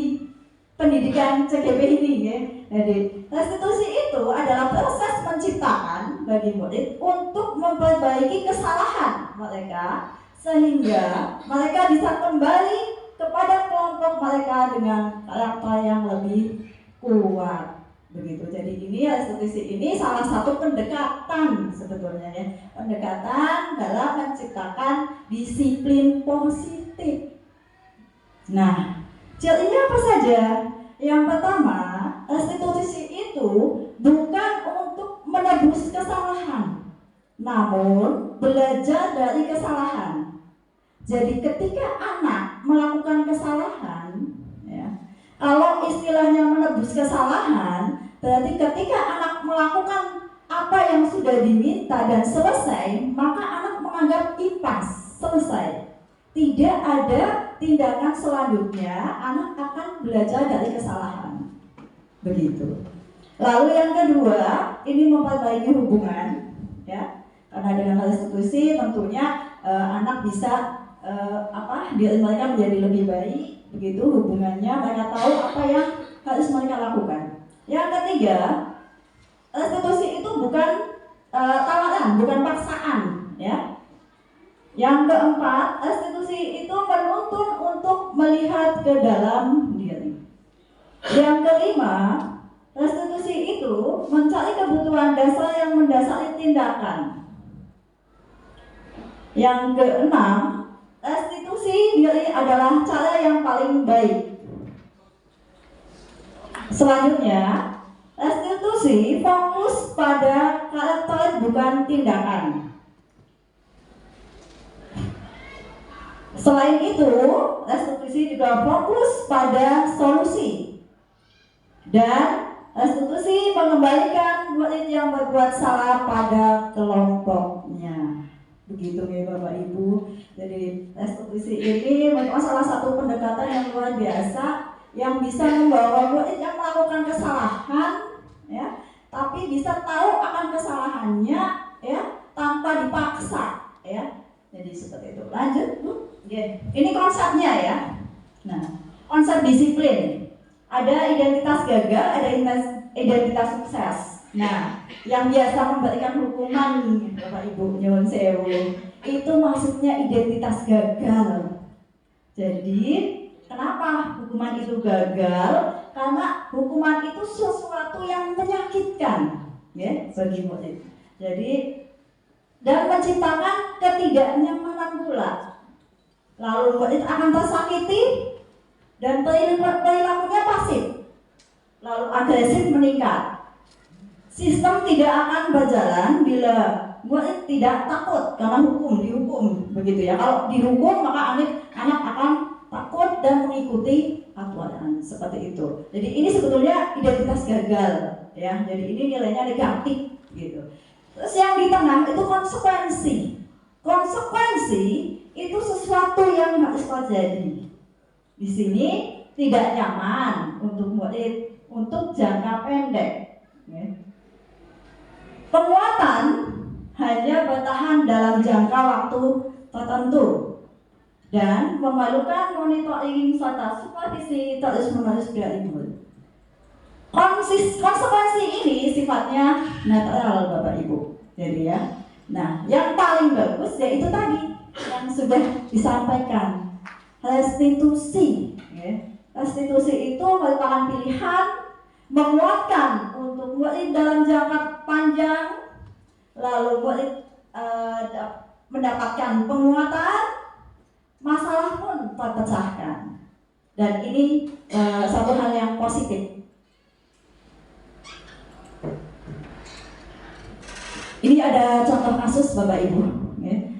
pendidikan CGP ini ya. Jadi restitusi itu adalah proses menciptakan bagi murid untuk memperbaiki kesalahan mereka sehingga mereka bisa kembali kepada kelompok mereka dengan karakter yang lebih kuat. Begitu. Jadi ini restitusi ini salah satu pendekatan sebetulnya ya. Pendekatan dalam menciptakan disiplin positif. Nah, cirinya apa saja? Yang pertama, restitusi itu bukan untuk menebus kesalahan, namun belajar dari kesalahan. Jadi ketika anak melakukan kesalahan, ya, kalau istilahnya menebus kesalahan, berarti ketika anak melakukan apa yang sudah diminta dan selesai, maka anak menganggap impas, selesai. Tidak ada tindakan selanjutnya, anak akan belajar dari kesalahan. Begitu. Lalu yang kedua, ini memperbaiki hubungan, ya. Karena dengan restitusi tentunya anak bisa diri mereka menjadi lebih baik, begitu hubungannya, mereka tahu apa yang harus mereka lakukan. Yang ketiga, restitusi itu bukan tawaran, bukan paksaan, ya. Yang keempat, restitusi itu menuntun untuk melihat ke dalam diri. Yang kelima, restitusi itu mencari kebutuhan dasar yang mendasari tindakan. Yang keenam, restitusi diri adalah cara yang paling baik. Selanjutnya, restitusi fokus pada karakter bukan tindakan. Selain itu, restitusi juga fokus pada solusi. Dan restitusi mengembalikan murid yang berbuat salah pada kelompoknya. Begitu ya Bapak Ibu. Jadi restitusi ini merupakan salah satu pendekatan yang luar biasa yang bisa membawa murid yang melakukan kesalahan, ya, tapi bisa tahu akan kesalahannya, ya, tanpa dipaksa, ya. Jadi seperti itu. Lanjut, Bu. Ini konsepnya ya. Nah, konsep disiplin. Ada identitas gagal, ada identitas sukses. Nah, yang biasa memberikan hukuman, Bapak Ibu, nyuwun sewu, itu maksudnya identitas gagal. Jadi, kenapa hukuman itu gagal? Karena hukuman itu sesuatu yang menyakitkan, ya, bagi murid. Jadi, dan menciptakan ketidaknyamanan pula. Lalu murid akan tersakiti dan perilakunya pasif, lalu agresif meningkat. Sistem tidak akan berjalan bila murid tidak takut karena dihukum, begitu ya. Kalau dihukum maka anak akan takut dan mengikuti aturan seperti itu. Jadi ini sebetulnya identitas gagal, ya. Jadi ini nilainya negatif, gitu. Terus yang di tengah itu konsekuensi. Konsekuensi itu sesuatu yang harus terjadi. Di sini tidak nyaman untuk murid untuk jangka pendek, Penguatan hanya bertahan dalam jangka waktu tertentu dan memerlukan monitoring serta supervisi terus-menerus dari ibu. Konsekuensi ini sifatnya netral Bapak Ibu. Jadi ya. Nah, yang paling bagus yaitu tadi yang sudah disampaikan, restitusi. Restitusi itu merupakan pilihan menguatkan untuk murid dalam jangka panjang, lalu murid mendapatkan penguatan, masalah pun terpecahkan. Dan ini satu hal yang positif. Ini ada contoh kasus Bapak Ibu,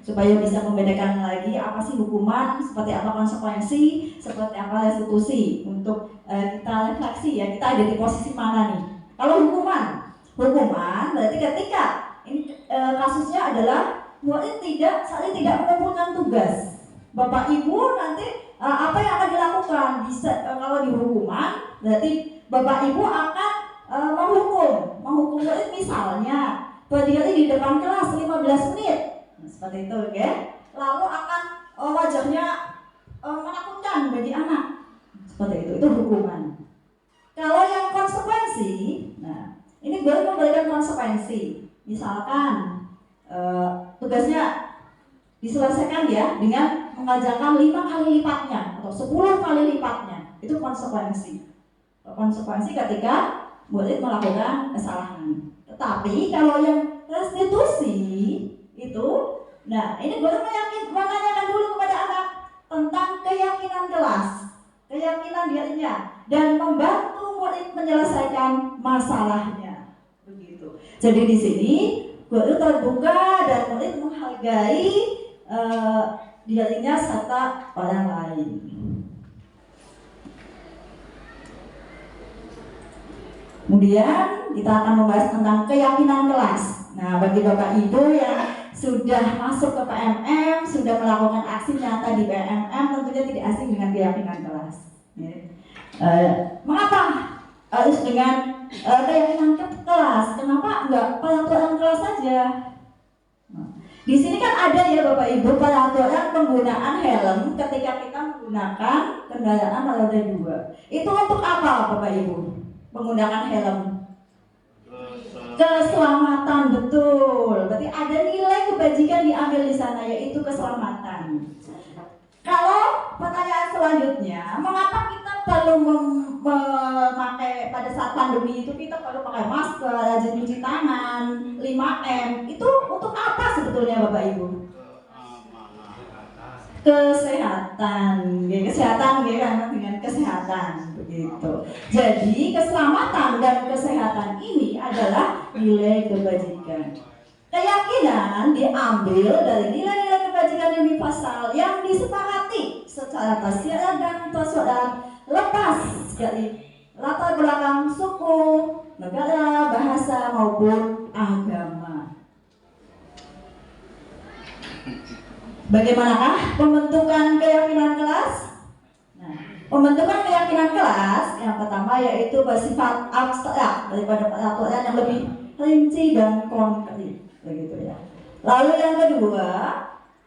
supaya bisa membedakan lagi apa sih hukuman, seperti apa konsekuensi, seperti apa restitusi, untuk kita refleksi ya, kita ada di posisi mana nih. Kalau hukuman berarti ketika ini kasusnya adalah murid saling tidak mengumpulkan tugas. Bapak Ibu nanti apa yang akan dilakukan? Bisa kalau di hukuman berarti Bapak Ibu akan menghukum murid misalnya berdiri di depan kelas 15 menit, seperti itu ya. Lalu akan wajahnya menakutkan bagi anak, seperti itu hukuman. Kalau yang konsekuensi, nah ini baru memberikan konsekuensi. Misalkan tugasnya diselesaikan ya dengan mengerjakan 5 kali lipatnya atau 10 kali lipatnya, itu konsekuensi. Konsekuensi ketika murid melakukan kesalahan. Tetapi kalau yang restitusi itu, nah ini baru menanyakan dulu kepada anak tentang keyakinan kelas, keyakinan dirinya, dan membantu murid menyelesaikan masalahnya. Begitu. Jadi di sini guru terbuka dan murid menghargai dirinya serta orang lain. Kemudian kita akan membahas tentang keyakinan kelas. Nah, bagi Bapak Ibu yang sudah masuk ke PMM, sudah melakukan aksi nyata di PMM, tentunya tidak asing dengan keyakinan kelas. Mengapa harus dengan keyakinan kelas? Kenapa enggak peraturan kelas saja? Di sini kan ada ya Bapak Ibu peraturan penggunaan helm ketika kita menggunakan kendaraan roda 2. Itu untuk apa Bapak Ibu? Menggunakan helm, keselamatan, betul. Berarti ada nilai kebajikan diambil di sana, yaitu keselamatan. Kalau pertanyaan selanjutnya, mengapa kita perlu memakai pada saat pandemi itu kita perlu pakai masker, rajin cuci tangan, 5M? Itu untuk apa sebetulnya Bapak Ibu? Kesehatan karena dengan kesehatan begitu. Jadi keselamatan dan kesehatan ini adalah nilai kebajikan. Keyakinan diambil dari nilai-nilai kebajikan universal yang disepakati secara tersirat dan tersurat, lepas dari latar belakang suku, negara, bahasa maupun agama. Bagaimanakah pembentukan keyakinan kelas? Nah, pembentukan keyakinan kelas yang pertama yaitu bersifat abstrak daripada peraturan yang lebih rinci dan konkret, begitu ya. Lalu yang kedua,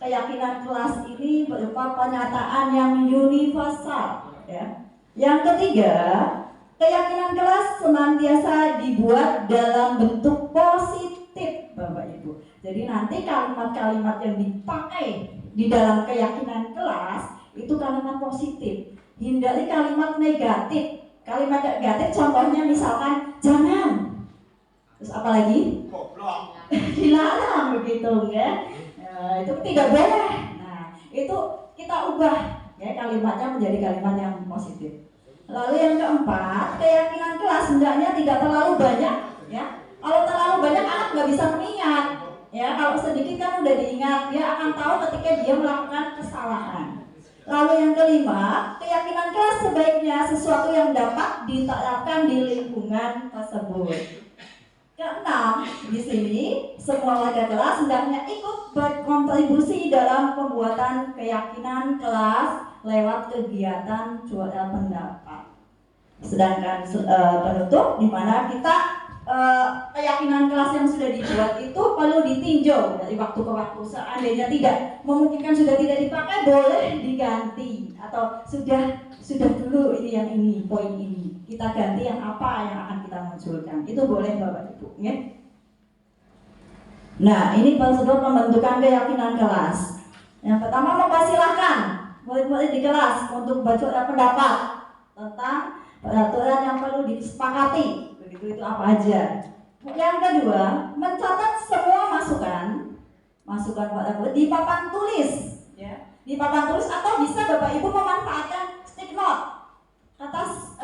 keyakinan kelas ini berupa pernyataan yang universal, ya. Yang ketiga, keyakinan kelas senantiasa dibuat dalam bentuk positif, Bapak Ibu. Jadi nanti kalimat-kalimat yang dipakai di dalam keyakinan kelas itu kalimat positif. Hindari kalimat negatif. Kalimat negatif contohnya misalkan jangan. Terus apa lagi? Goblok. Dilarang begitu ya. Itu tidak boleh. Nah, itu kita ubah ya kalimatnya menjadi kalimat yang positif. Lalu yang keempat, keyakinan kelas hendaknya tidak terlalu banyak ya. Kalau terlalu banyak anak nggak bisa mengingat. Ya, kalau sedikit kan udah diingat, dia akan tahu ketika dia melakukan kesalahan. Lalu yang kelima, keyakinan kelas sebaiknya sesuatu yang dapat diterapkan di lingkungan tersebut. Keenam, di sini semua warga kelas hendaknya ikut berkontribusi dalam pembuatan keyakinan kelas lewat kegiatan jual pendapat. Sedangkan penutup di mana kita keyakinan kelas yang sudah dibuat itu perlu ditinjau dari waktu ke waktu. Seandainya tidak memungkinkan, sudah tidak dipakai, boleh diganti, atau sudah dulu ini poin ini kita ganti yang apa yang akan kita munculkan, itu boleh Bapak Ibu ya. Nah, ini prosedur pembentukan keyakinan kelas. Yang pertama, mempersilahkan murid-murid di kelas untuk baca pendapat tentang peraturan yang perlu disepakati. Begitu, itu apa aja. Yang kedua, mencatat semua masukan Pak Ibu di papan tulis, ya. Di papan tulis, atau bisa Bapak Ibu memanfaatkan stick note kertas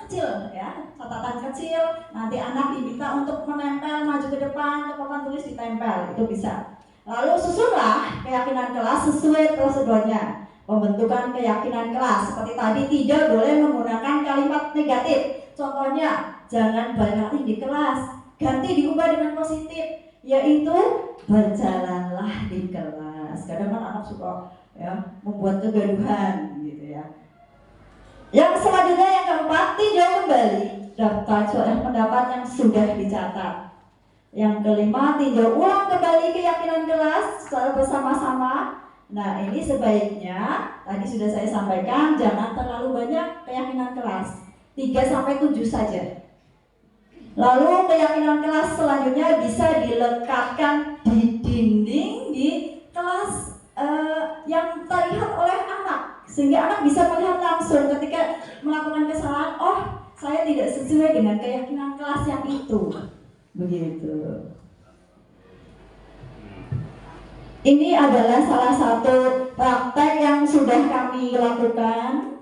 kecil, ya, catatan kecil. Nanti anak diminta untuk menempel maju ke depan ke papan tulis, ditempel, itu bisa. Lalu susunlah keyakinan kelas sesuai prosedurnya. Pembentukan keyakinan kelas seperti tadi, tidak boleh menggunakan kalimat negatif. Contohnya, jangan banyak di kelas, ganti diubah dengan positif, yaitu berjalanlah di kelas. Kadang kan anak suka ya membuat kegaduhan gitu ya. Yang selanjutnya, yang keempat, tinjau kembali daftar suara pendapat yang sudah dicatat. Yang kelima, tinjau ulang kembali keyakinan kelas secara bersama-sama. Nah, ini sebaiknya tadi sudah saya sampaikan, jangan terlalu banyak keyakinan kelas, 3-7 saja. Lalu keyakinan kelas selanjutnya bisa dilekatkan di dinding di kelas yang terlihat oleh anak, sehingga anak bisa melihat langsung ketika melakukan kesalahan, oh saya tidak sesuai dengan keyakinan kelas yang itu, begitu. Ini adalah salah satu praktek yang sudah kami lakukan,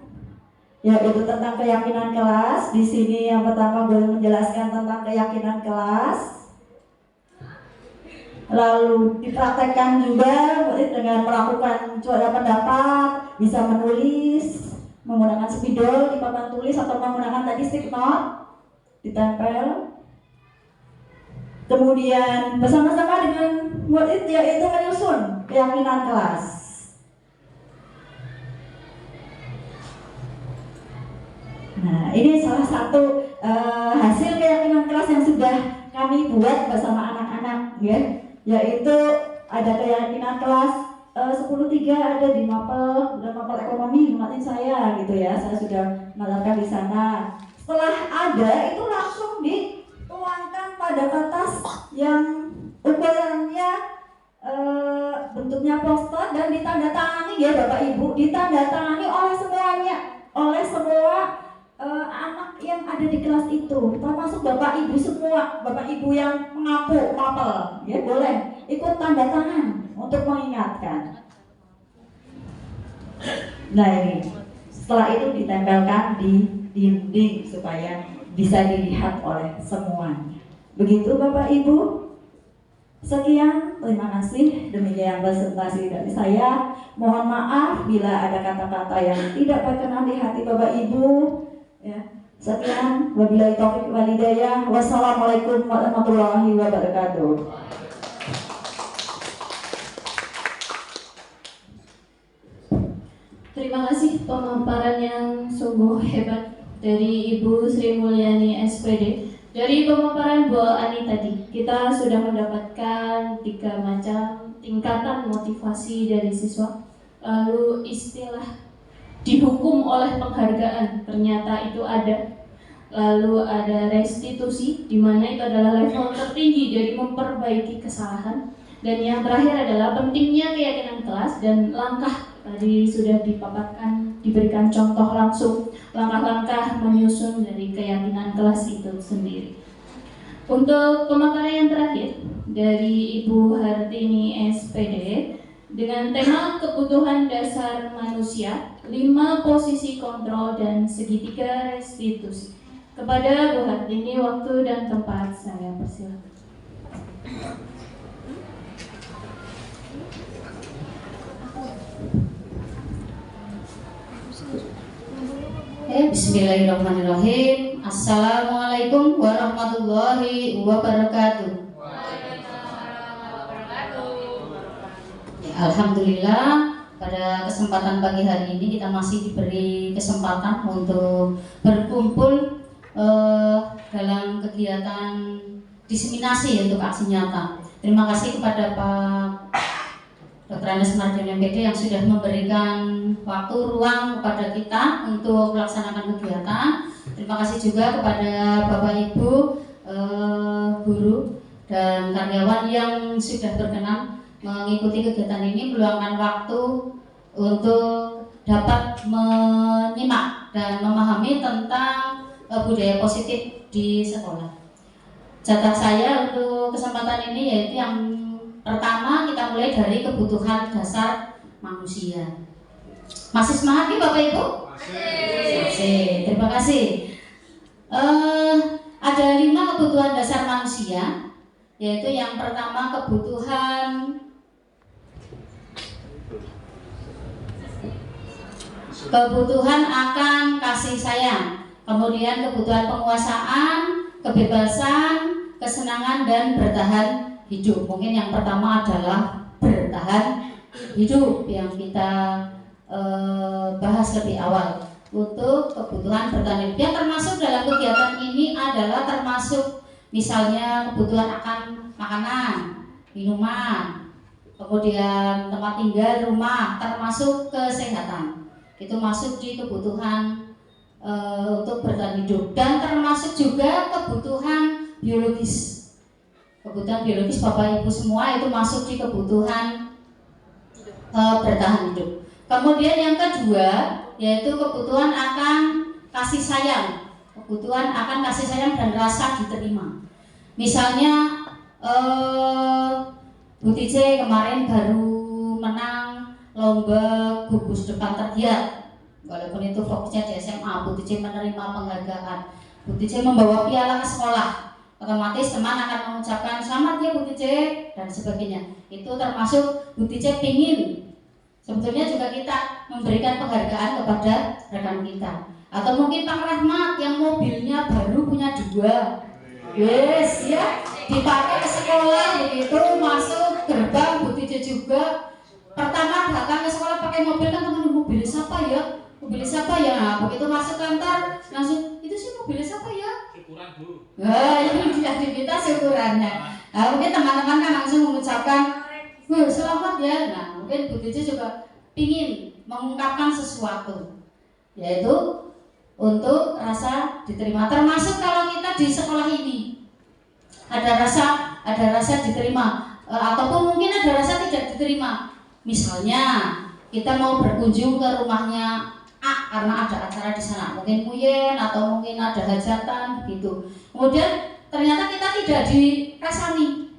yaitu tentang keyakinan kelas. Di sini yang pertama boleh menjelaskan tentang keyakinan kelas. Lalu dipraktekkan juga dengan melakukan suara pendapat, bisa menulis menggunakan spidol di papan tulis atau menggunakan tadi stick note, ditempel. Kemudian bersama-sama dengan murid yaitu menyusun keyakinan kelas. Nah, ini salah satu hasil keyakinan kelas yang sudah kami buat bersama anak-anak, ya, yaitu ada keyakinan kelas 10-3 ada di mapel ekonomi ngeliatin saya gitu ya, saya sudah menerapkan di sana. Setelah ada itu langsung dituangkan pada kertas yang ukurannya bentuknya poster dan ditandatangani ya Bapak Ibu, ditandatangani oleh semuanya, oleh semua anak yang ada di kelas itu, termasuk Bapak Ibu semua, Bapak Ibu yang mengapu mapel, ya boleh ikut tanda tangan untuk mengingatkan. Nah ini, setelah itu ditempelkan di dinding supaya bisa dilihat oleh semuanya. Begitu Bapak Ibu. Sekian, terima kasih. Demikian presentasi dari saya. Mohon maaf bila ada kata-kata yang tidak berkenan di hati Bapak Ibu. Ya, sekian, wabillahi taufiq wal hidayah. Wassalamualaikum warahmatullahi wabarakatuh. Terima kasih pemaparan yang sungguh hebat dari Ibu Sri Mulyani SPD. Dari pemaparan Bu Ani tadi, kita sudah mendapatkan 3 macam tingkatan motivasi dari siswa. Lalu istilah dihukum oleh penghargaan, ternyata itu ada. Lalu ada restitusi, di mana itu adalah level tertinggi dari memperbaiki kesalahan. Dan yang terakhir adalah pentingnya keyakinan kelas dan langkah, tadi sudah dipaparkan, diberikan contoh langsung langkah-langkah menyusun dari keyakinan kelas itu sendiri. Untuk pemaparan yang terakhir dari Ibu Hartini SPD dengan tema kebutuhan dasar manusia, 5 posisi kontrol dan segitiga restitusi. Kepada Bu Hartini, waktu dan tempat saya persilakan. Bismillahirrahmanirrahim. Assalamualaikum warahmatullahi wabarakatuh. Alhamdulillah, pada kesempatan pagi hari ini kita masih diberi kesempatan untuk berkumpul dalam kegiatan diseminasi untuk aksi nyata. Terima kasih kepada Pak Dr. Andes Mardiono MPD yang sudah memberikan waktu ruang kepada kita untuk melaksanakan kegiatan. Terima kasih juga kepada Bapak Ibu guru dan karyawan yang sudah berkenan mengikuti kegiatan ini, meluangkan waktu untuk dapat menyimak dan memahami tentang budaya positif di sekolah. Jatah saya untuk kesempatan ini yaitu yang pertama, kita mulai dari kebutuhan dasar manusia. Masih semangat nih Bapak Ibu? Masih. Terima kasih. Ada 5 kebutuhan dasar manusia, yaitu yang pertama kebutuhan akan kasih sayang, kemudian kebutuhan penguasaan, kebebasan, kesenangan, dan bertahan hidup. Mungkin yang pertama adalah bertahan hidup yang kita bahas lebih awal. Untuk kebutuhan bertahan hidup yang termasuk dalam kegiatan ini adalah termasuk misalnya kebutuhan akan makanan, minuman, kemudian tempat tinggal, rumah, termasuk kesehatan. Itu masuk di kebutuhan untuk bertahan hidup, dan termasuk juga kebutuhan biologis. Kebutuhan biologis Bapak Ibu semua itu masuk di kebutuhan bertahan hidup. Kemudian yang kedua yaitu kebutuhan akan kasih sayang. Kebutuhan akan kasih sayang dan rasa diterima. Misalnya Bu TJ kemarin baru menang lomba gugus depan tergiat. Walaupun itu fokusnya di SMA, Bu TJ menerima penghargaan. Bu TJ membawa piala ke sekolah. Otomatis teman akan mengucapkan selamat ya Bu TJ dan sebagainya. Itu termasuk Bu TJ pingin sebetulnya juga kita memberikan penghargaan kepada rekan kita. Atau mungkin Pak Rahmat yang mobilnya baru punya 2, yes ya, dipakai ke sekolah begitu, masuk gerbang Bu TJ juga pertama datang ke sekolah pakai mobil, kan teman, mobil siapa ya? Mobil siapa ya? Nah, begitu masuk kantor langsung, itu sih mobil siapa ya? Syukuran Bu. Nah, ini sudah diminta syukurannya. Nah, mungkin teman-teman kan langsung mengucapkan selamat ya. Nah, mungkin Bu TJ juga ingin mengungkapkan sesuatu, yaitu untuk rasa diterima. Termasuk kalau kita di sekolah ini ada rasa diterima, ataupun mungkin ada rasa tidak diterima. Misalnya kita mau berkunjung ke rumahnya A karena ada acara di sana, mungkin kuyen atau mungkin ada hajatan gitu. Kemudian ternyata kita tidak dirasani.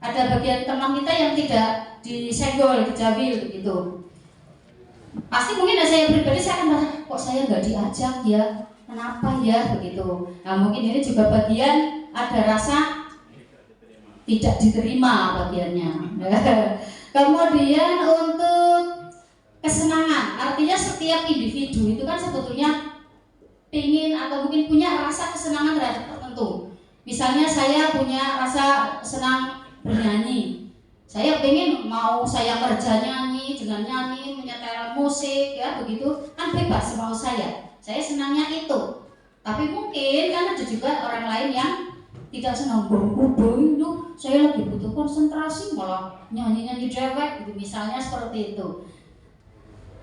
Ada bagian teman kita yang tidak disenggol, dijawil gitu. Pasti mungkin saya pribadi saya akan merasa, kok saya nggak diajak ya, kenapa ya begitu. Nah mungkin ini juga bagian ada rasa tidak diterima bagiannya. Kemudian untuk kesenangan, artinya setiap individu itu kan sebetulnya ingin atau mungkin punya rasa kesenangan tertentu. Misalnya saya punya rasa senang bernyanyi, saya pengen mau saya kerja nyanyi, dengan nyanyi, menyetel musik ya begitu, kan bebas mau saya senangnya itu. Tapi mungkin kan ada juga orang lain yang tidak senang bong-bong itu, saya lagi butuh konsentrasi malah nyanyi-nyanyi dewek gitu, misalnya seperti itu.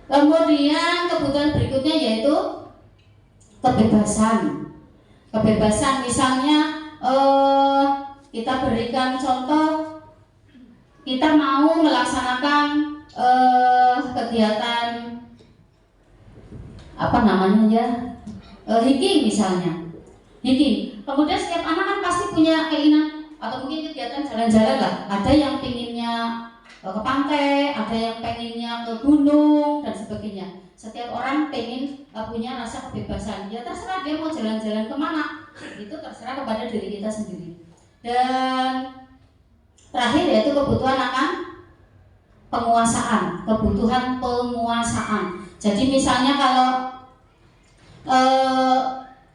Kemudian kebutuhan berikutnya yaitu kebebasan. Kebebasan misalnya kita berikan contoh, kita mau melaksanakan kegiatan apa namanya ya, hiking misalnya, hiking. Kemudian setiap anak kan pasti punya keinginan atau mungkin kegiatan jalan-jalan lah. Ada yang pengennya ke pantai, ada yang pengennya ke gunung dan sebagainya. Setiap orang pengen punya rasa kebebasan. Ya terserah dia mau jalan-jalan kemana, itu terserah kepada diri kita sendiri. Dan terakhir yaitu kebutuhan akan penguasaan, kebutuhan penguasaan. Jadi misalnya kalau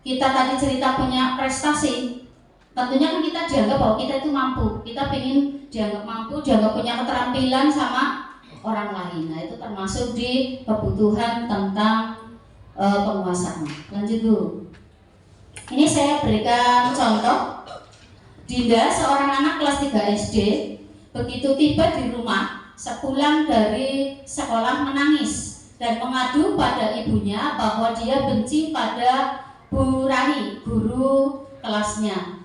kita tadi cerita punya prestasi, tentunya kan kita dianggap bahwa kita itu mampu, kita pengen dianggap mampu, dianggap punya keterampilan sama orang lain. Nah itu termasuk di kebutuhan tentang penguasaan. Lanjut dulu. Ini saya berikan contoh. Dinda, seorang anak kelas 3 SD, begitu tiba di rumah, sepulang dari sekolah menangis dan mengadu pada ibunya bahwa dia benci pada Bu Rani, guru kelasnya.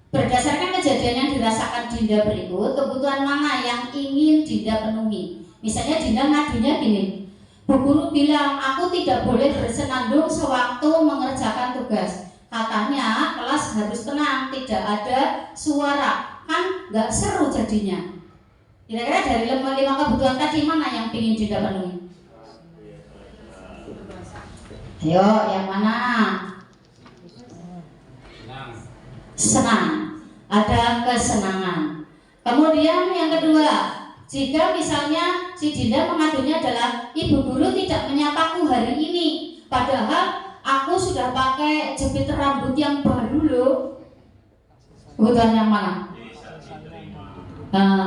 Berdasarkan kejadian yang dirasakan Dinda berikut, kebutuhan mana yang ingin Dinda penuhi? Misalnya Dinda ngadunya gini, Bu guru bilang aku tidak boleh bersenandung sewaktu mengerjakan tugas. Katanya kelas harus tenang, tidak ada suara, kan nggak seru jadinya. Kira-kira dari 5 kebutuhan tadi mana yang ingin Dinda penuhi? Ayo, yang mana? Senang, ada kesenangan. Kemudian yang kedua, jika misalnya si Dinda mengadunya adalah ibu guru tidak menyapaku hari ini, padahal aku sudah pakai jepit rambut yang baru loh. Kebutuhan yang mana?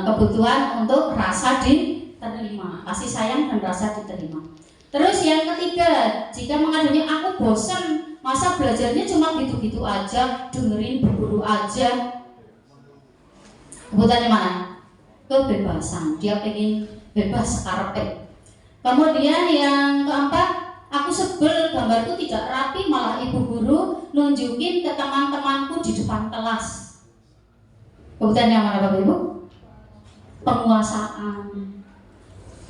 Kebutuhan untuk rasa diterima, kasih sayang dan rasa diterima. Terus yang ketiga, jika mengadunya aku bosan, masa belajarnya cuma gitu-gitu aja, dengerin bu guru aja. Kebutuhannya mana? Kebebasan, dia pengen bebas karepe. Kemudian yang keempat, aku sebel gambarku tidak rapi, malah ibu guru nunjukin ke teman-temanku di depan kelas. Kebutuhan yang mana Bapak Ibu? Penguasaan.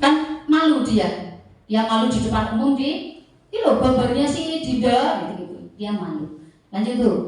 Kan malu dia malu di depan umum ini loh gambarnya si Dinda gitu. Dia malu. Lanjut tuh.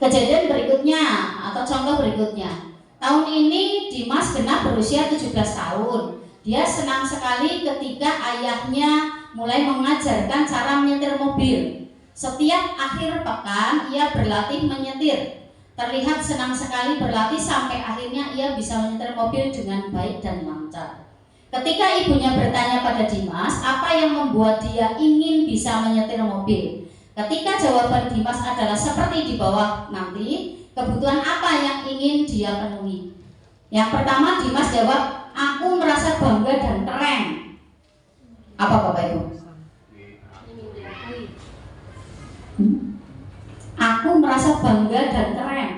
Kejadian berikutnya atau contoh berikutnya. Tahun ini Dimas genap berusia 17 tahun. Dia senang sekali ketika ayahnya mulai mengajarkan cara menyetir mobil. Setiap akhir pekan ia berlatih menyetir. Terlihat senang sekali berlatih sampai akhirnya ia bisa menyetir mobil dengan baik dan lancar. Ketika ibunya bertanya pada Dimas, apa yang membuat dia ingin bisa menyetir mobil? Ketika jawaban Dimas adalah seperti di bawah nanti, kebutuhan apa yang ingin dia penuhi? Yang pertama Dimas jawab, aku merasa bangga dan keren. Apa Bapak Ibu? Aku merasa bangga dan keren.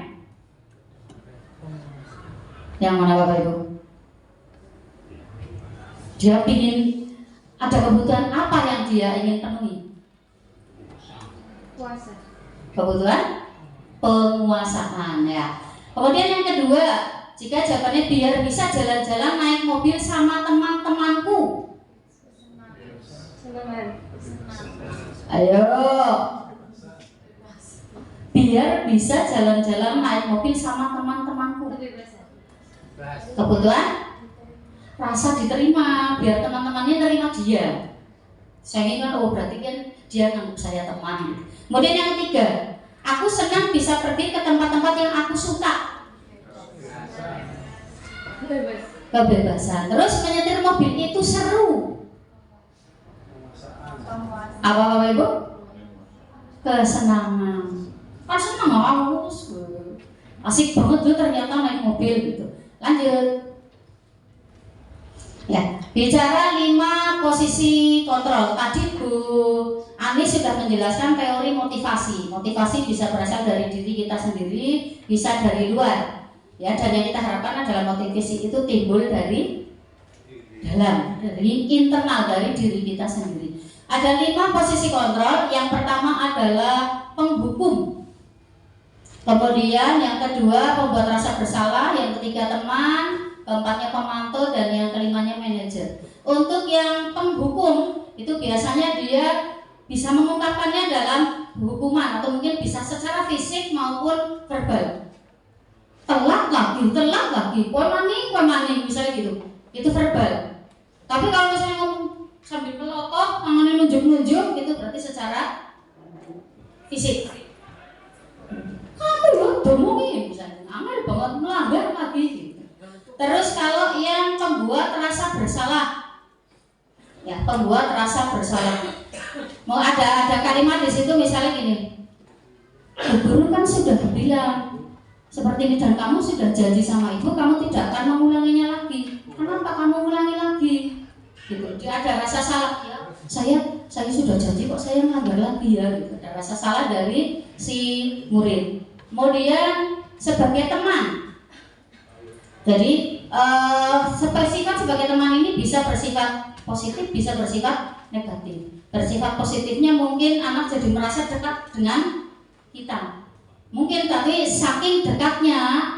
Yang mana Bapak Ibu? Dia ingin, ada kebutuhan apa yang dia ingin penuhi? Puasa. Kebutuhan penguasaan ya. Kemudian yang kedua, jika jawabannya biar bisa jalan-jalan naik mobil sama teman-temanku. Ayo. Biar bisa jalan-jalan naik mobil sama teman-temanku. Kebutuhan rasa diterima, biar teman-temannya terima dia. Saya ingin oh berarti kan dia nganggap saya teman. Kemudian yang ketiga, aku senang bisa pergi ke tempat-tempat yang aku suka. Kebebasan. Terus menyetir mobil itu seru. Apa Bapak Ibu? Kesenangan. Kan senang aku, asik banget tuh ternyata naik mobil gitu. Lanjut. Ya, bicara 5 posisi kontrol. Tadi Bu Ani sudah menjelaskan teori motivasi. Motivasi bisa berasal dari diri kita sendiri, bisa dari luar. Ya, dan yang kita harapkan adalah motivasi itu timbul dari dalam, dari internal, dari diri kita sendiri. Ada 5 posisi kontrol. Yang pertama adalah penghukum. Kemudian yang kedua membuat rasa bersalah, yang ketiga teman, keempatnya pemantau, dan yang kelimanya manajer. Untuk yang penghukum itu biasanya dia bisa mengungkapkannya dalam hukuman atau mungkin bisa secara fisik maupun verbal. Telat lagi, pemani misalnya gitu. Itu verbal. Tapi kalau misalnya ngomong sambil melotot, tangannya nunjuk-nunjuk, itu berarti secara fisik. Kamu loh, domongi misalnya, angel banget melanggar lagi gitu. Terus kalau yang pembuat rasa bersalah, ya pembuat rasa bersalah, mau ada kalimat di situ misalnya gini, guru kan sudah bilang seperti ini dan kamu sudah janji sama ibu kamu tidak akan mengulanginya lagi. Kenapa kamu ulangi lagi? gitu. Dia ada rasa salah, ya saya sudah janji kok saya melanggar lagi ya, gitu. Ada rasa salah dari si murid. Kemudian sebagai teman, jadi bersifat sebagai teman ini bisa bersifat positif, bisa bersifat negatif. Bersifat positifnya mungkin anak jadi merasa dekat dengan kita, mungkin, tapi saking dekatnya,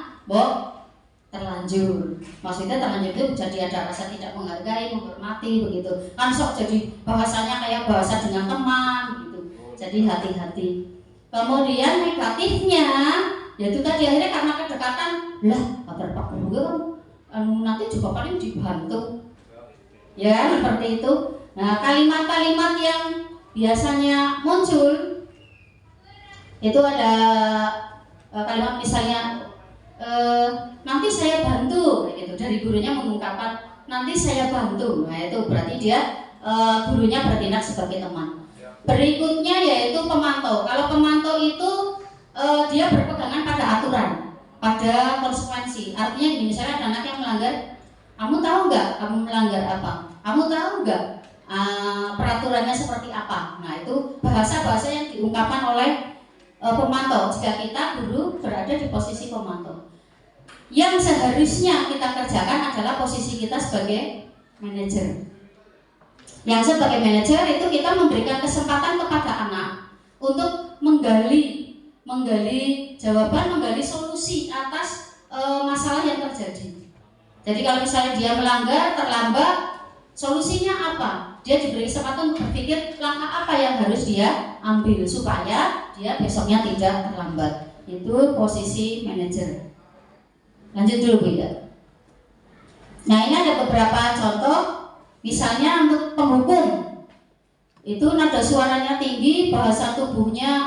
terlanjur. Maksudnya terlanjur itu jadi ada rasa tidak menghargai, menghormati begitu. Kan sok jadi bahasanya kayak bahasa dengan teman gitu. Jadi hati-hati. Kemudian negatifnya, yaitu tadi akhirnya karena kedekatan, lah kabar Pak Guru kan nanti juga paling dibantu. Ya, seperti itu. Nah, kalimat-kalimat yang biasanya muncul itu ada kalimat misalnya nanti saya bantu gitu, dari gurunya mengungkapkan nanti saya bantu. Nah itu berarti dia gurunya bertindak sebagai teman. Berikutnya yaitu pemantau. Kalau pemantau itu dia berpegangan pada aturan, pada konsekuensi. Artinya gini, misalnya ada anak yang melanggar, kamu tahu nggak kamu melanggar apa? Kamu tahu nggak peraturannya seperti apa? Nah itu bahasa-bahasa yang diungkapkan oleh pemantau. Jika kita guru berada di posisi pemantau, yang seharusnya kita kerjakan adalah posisi kita sebagai manajer. Yang sebagai manajer itu kita memberikan kesempatan kepada anak untuk menggali jawaban, menggali solusi atas masalah yang terjadi. Jadi kalau misalnya dia melanggar, terlambat, solusinya apa? Dia diberi kesempatan untuk berpikir langkah apa yang harus dia ambil supaya dia besoknya tidak terlambat. Itu posisi manajer. Lanjut dulu Bu ya. Nah ini ada beberapa contoh. Misalnya untuk penghukum, itu nada suaranya tinggi, bahasa tubuhnya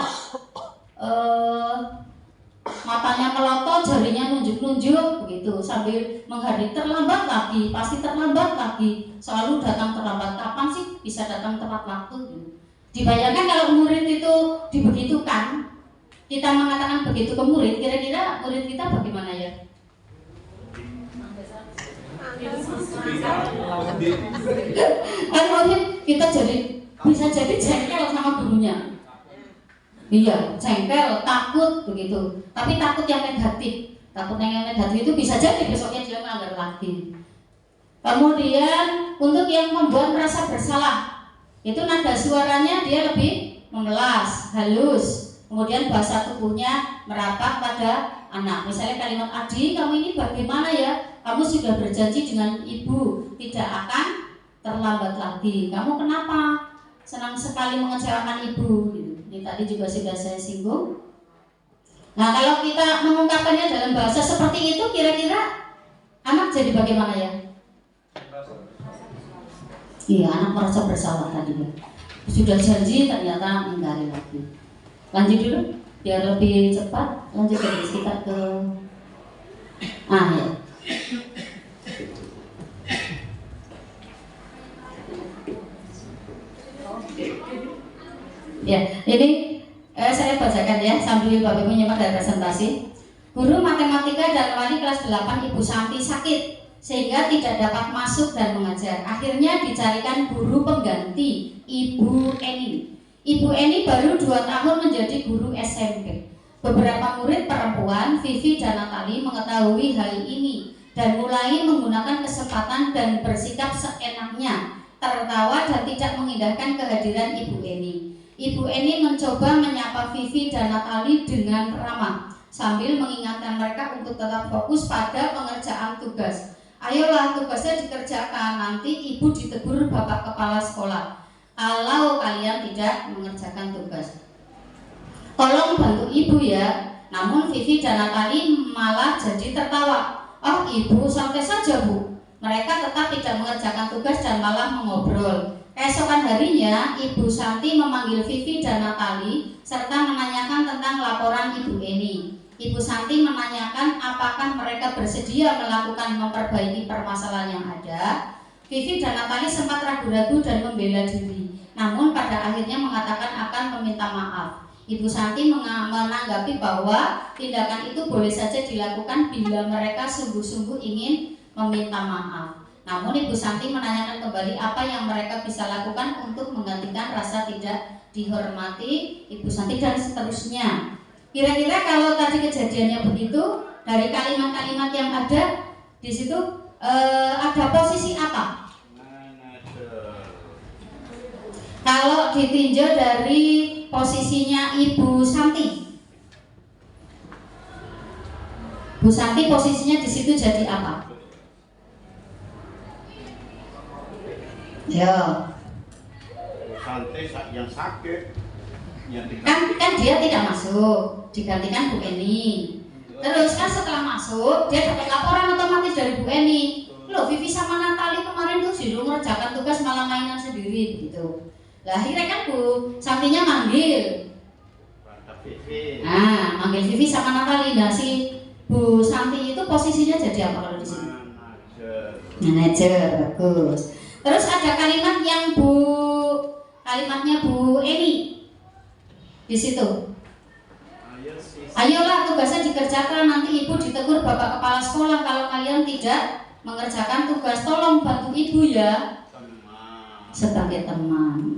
matanya melotot, jarinya nunjuk-nunjuk begitu, sambil menghadiri, terlambat lagi, pasti terlambat lagi, selalu datang terlambat. Kapan sih bisa datang tepat waktu? Dibayangkan kalau murid itu dibegitukan, kita mengatakan begitu ke murid, kira-kira murid kita bagaimana ya? Kan mungkin kita bisa jadi jengkel sama gurunya. Iya, jengkel, takut begitu. Tapi takut yang negatif. Takut yang negatif itu bisa jadi besoknya dia melanggar lagi. Kemudian untuk yang membuat merasa bersalah, itu nada suaranya dia lebih memelas, halus. Kemudian bahasa tubuhnya merapat pada anak. Misalnya kalimat, Adi, kamu ini bagaimana ya? Kamu sudah berjanji dengan ibu tidak akan terlambat lagi. Kamu kenapa? Senang sekali mengecewakan ibu. Ini tadi juga sudah saya singgung. Nah kalau kita mengungkapkannya dalam bahasa seperti itu, kira-kira anak jadi bagaimana ya? Iya, anak merasa bersalah tadi ya. Sudah janji ternyata mengingkari lagi. Lanjut dulu biar lebih cepat. Lanjut dari kita ke ya. Ya, ini saya bacakan ya sambil Bapak Ibu menyimak dari presentasi. Guru matematika dan wali kelas 8 Ibu Santi sakit sehingga tidak dapat masuk dan mengajar. Akhirnya dicarikan guru pengganti, Ibu Eni. Ibu Eni baru 2 tahun menjadi guru SMP. Beberapa murid perempuan, Vivi dan Natali, mengetahui hal ini dan mulai menggunakan kesempatan dan bersikap seenaknya, tertawa dan tidak mengindahkan kehadiran Ibu Eni. Ibu Eni mencoba menyapa Vivi dan Natali dengan ramah sambil mengingatkan mereka untuk tetap fokus pada pengerjaan tugas. Ayolah, tugasnya dikerjakan, nanti ibu ditegur bapak kepala sekolah kalau kalian tidak mengerjakan tugas. Tolong bantu ibu ya. Namun Vivi dan Natali malah jadi tertawa. Oh ibu, santai saja bu. Mereka tetap tidak mengerjakan tugas dan malah mengobrol. Keesokan harinya, Ibu Santi memanggil Vivi dan Natali serta menanyakan tentang laporan Ibu Eni. Ibu Santi menanyakan apakah mereka bersedia melakukan memperbaiki permasalahan yang ada. Vivi dan Natali sempat ragu-ragu dan membela diri, namun pada akhirnya mengatakan akan meminta maaf. Ibu Santi menanggapi bahwa tindakan itu boleh saja dilakukan bila mereka sungguh-sungguh ingin meminta maaf. Namun Ibu Santi menanyakan kembali apa yang mereka bisa lakukan untuk menggantikan rasa tidak dihormati Ibu Santi dan seterusnya. Kira-kira kalau tadi kejadiannya begitu, dari kalimat-kalimat yang ada di situ ada posisi apa? Kalau ditinjau dari posisinya Ibu Santi, Bu Santi posisinya di situ jadi apa? Ya. Santai yang sakit, yang kan dia tidak masuk, digantikan Bu Eni. Terus kan setelah masuk dia dapat laporan otomatis dari Bu Eni. Loh, Vivi sama Natali kemarin tuh disuruh mengerjakan tugas malah mainan sendiri gitu. Lah akhirnya kan Bu Santinya manggil. Manggil Vivi sama Natali. Nah si Bu Santi itu posisinya jadi apa kalau di sini? Manajer, bagus. Terus ada kalimatnya Bu Eni di situ. Ayolah tugasnya dikerjakan, nanti ibu ditegur bapak kepala sekolah kalau kalian tidak mengerjakan tugas. Tolong bantu ibu ya. Sebagai teman.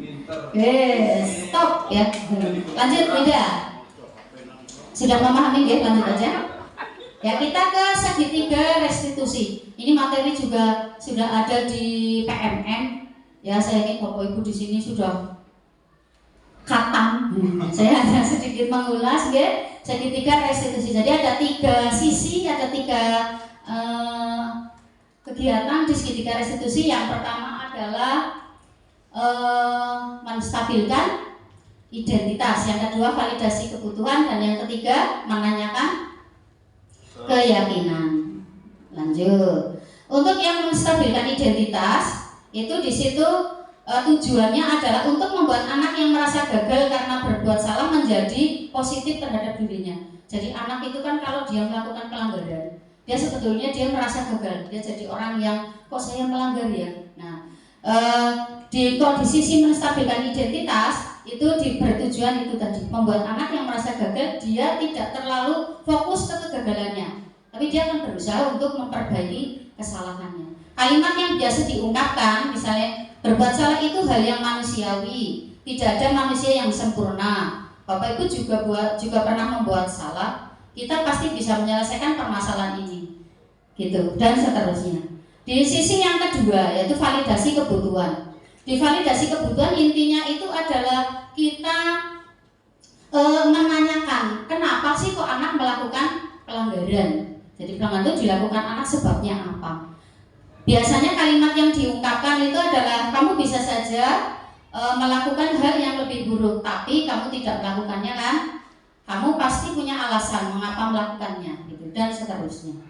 Stop ya. Lanjut Beda. Sudah memahami ya, lanjut aja. Ya kita ke segitiga restitusi. Ini materi juga sudah ada di PMM. Ya saya ingin bapak ibu di sini sudah khatam. Saya hanya sedikit mengulas ya. Segitiga restitusi. Jadi ada 3 sisi, ada 3 kegiatan di segitiga restitusi. Yang pertama adalah menstabilkan identitas, yang kedua validasi kebutuhan, dan yang ketiga menanyakan keyakinan. Lanjut. Untuk yang menstabilkan identitas itu di situ tujuannya adalah untuk membuat anak yang merasa gagal karena berbuat salah menjadi positif terhadap dirinya. Jadi anak itu kan kalau dia melakukan pelanggaran, dia sebetulnya dia merasa gagal, dia jadi orang yang kok saya melanggar ya. Nah, di sisi menstabilkan identitas itu bertujuan itu tadi, membuat anak yang merasa gagal dia tidak terlalu fokus ke kegagalannya, tapi dia akan berusaha untuk memperbaiki kesalahannya. Kalimat yang biasa diungkapkan misalnya berbuat salah itu hal yang manusiawi, tidak ada manusia yang sempurna. Bapak Ibu juga pernah membuat salah, kita pasti bisa menyelesaikan permasalahan ini, gitu dan seterusnya. Di sisi yang kedua yaitu validasi kebutuhan. Di validasi kebutuhan intinya itu adalah kita menanyakan kenapa sih kok anak melakukan pelanggaran. Jadi pelanggaran itu dilakukan anak sebabnya apa? Biasanya kalimat yang diungkapkan itu adalah kamu bisa saja melakukan hal yang lebih buruk, tapi kamu tidak melakukannya kan? Kamu pasti punya alasan mengapa melakukannya, gitu dan seterusnya.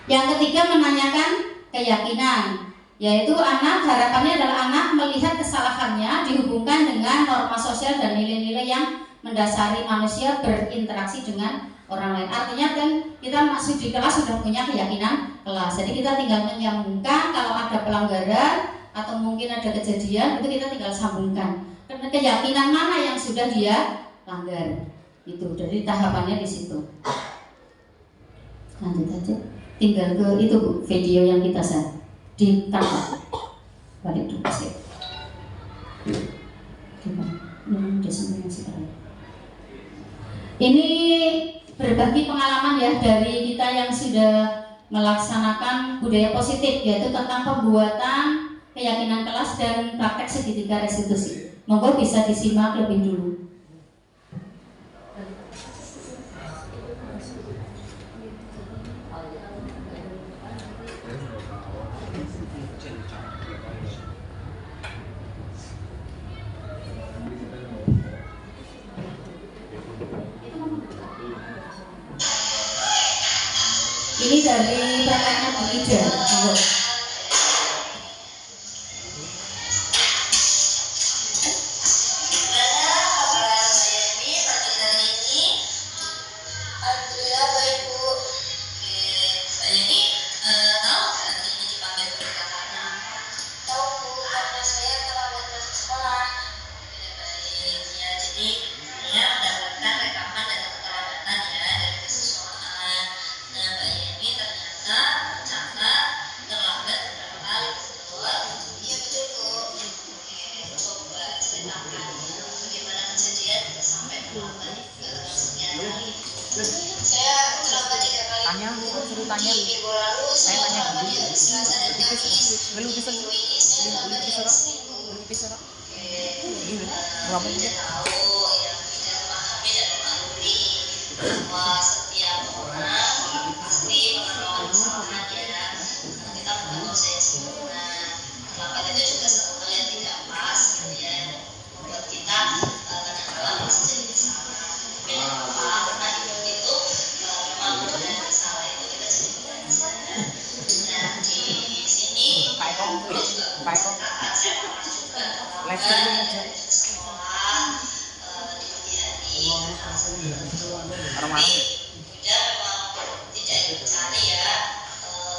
Yang ketiga menanyakan keyakinan, yaitu anak harapannya adalah anak melihat kesalahannya dihubungkan dengan norma sosial dan nilai-nilai yang mendasari manusia berinteraksi dengan orang lain. Artinya kan kita masih di kelas sudah punya keyakinan kelas. Jadi kita tinggal menyambungkan kalau ada pelanggaran atau mungkin ada kejadian itu kita tinggal sambungkan. Karena keyakinan mana yang sudah dia langgar. Itu dari tahapannya di situ. Lanjut aja. Tinggal ke itu Bu, video yang kita share di kantor. Balik dulu sih. Ini berbagi pengalaman ya dari kita yang sudah melaksanakan budaya positif, yaitu tentang pembuatan keyakinan kelas dan praktek segitiga restitusi. Monggo bisa disimak lebih dulu. Ini dari prakteknya Bu Ida. Ternyata tercatat telah Saya terlambat 3 kali. Tanya, suruh tanya. Di minggu lalu saya Tanya terlambat di dulu. hari Selasa dan Kamis. Belum bisa. Minggu ini saya terlambat di hari Senin. Belum bisa. Berapa menit? Tahu yang tidak memahami dan memaklumi bahwa setiap orang pasti mengalami kesalahannya. Kita bukan manusia yang sempurna. Terlambat itu juga satu hal yang tidak pas, gitu ya, membuat kita kadang-kadang merasa jadi bersalah. Tapi tidak apa-apa, karena hidup itu memang dari masalah itu kita jadi belajar. Nah di sini kita juga mengatakan saya pernah juga dari sekolah di pagi hari. Orang-orang Tidak memang tidak dicari ya,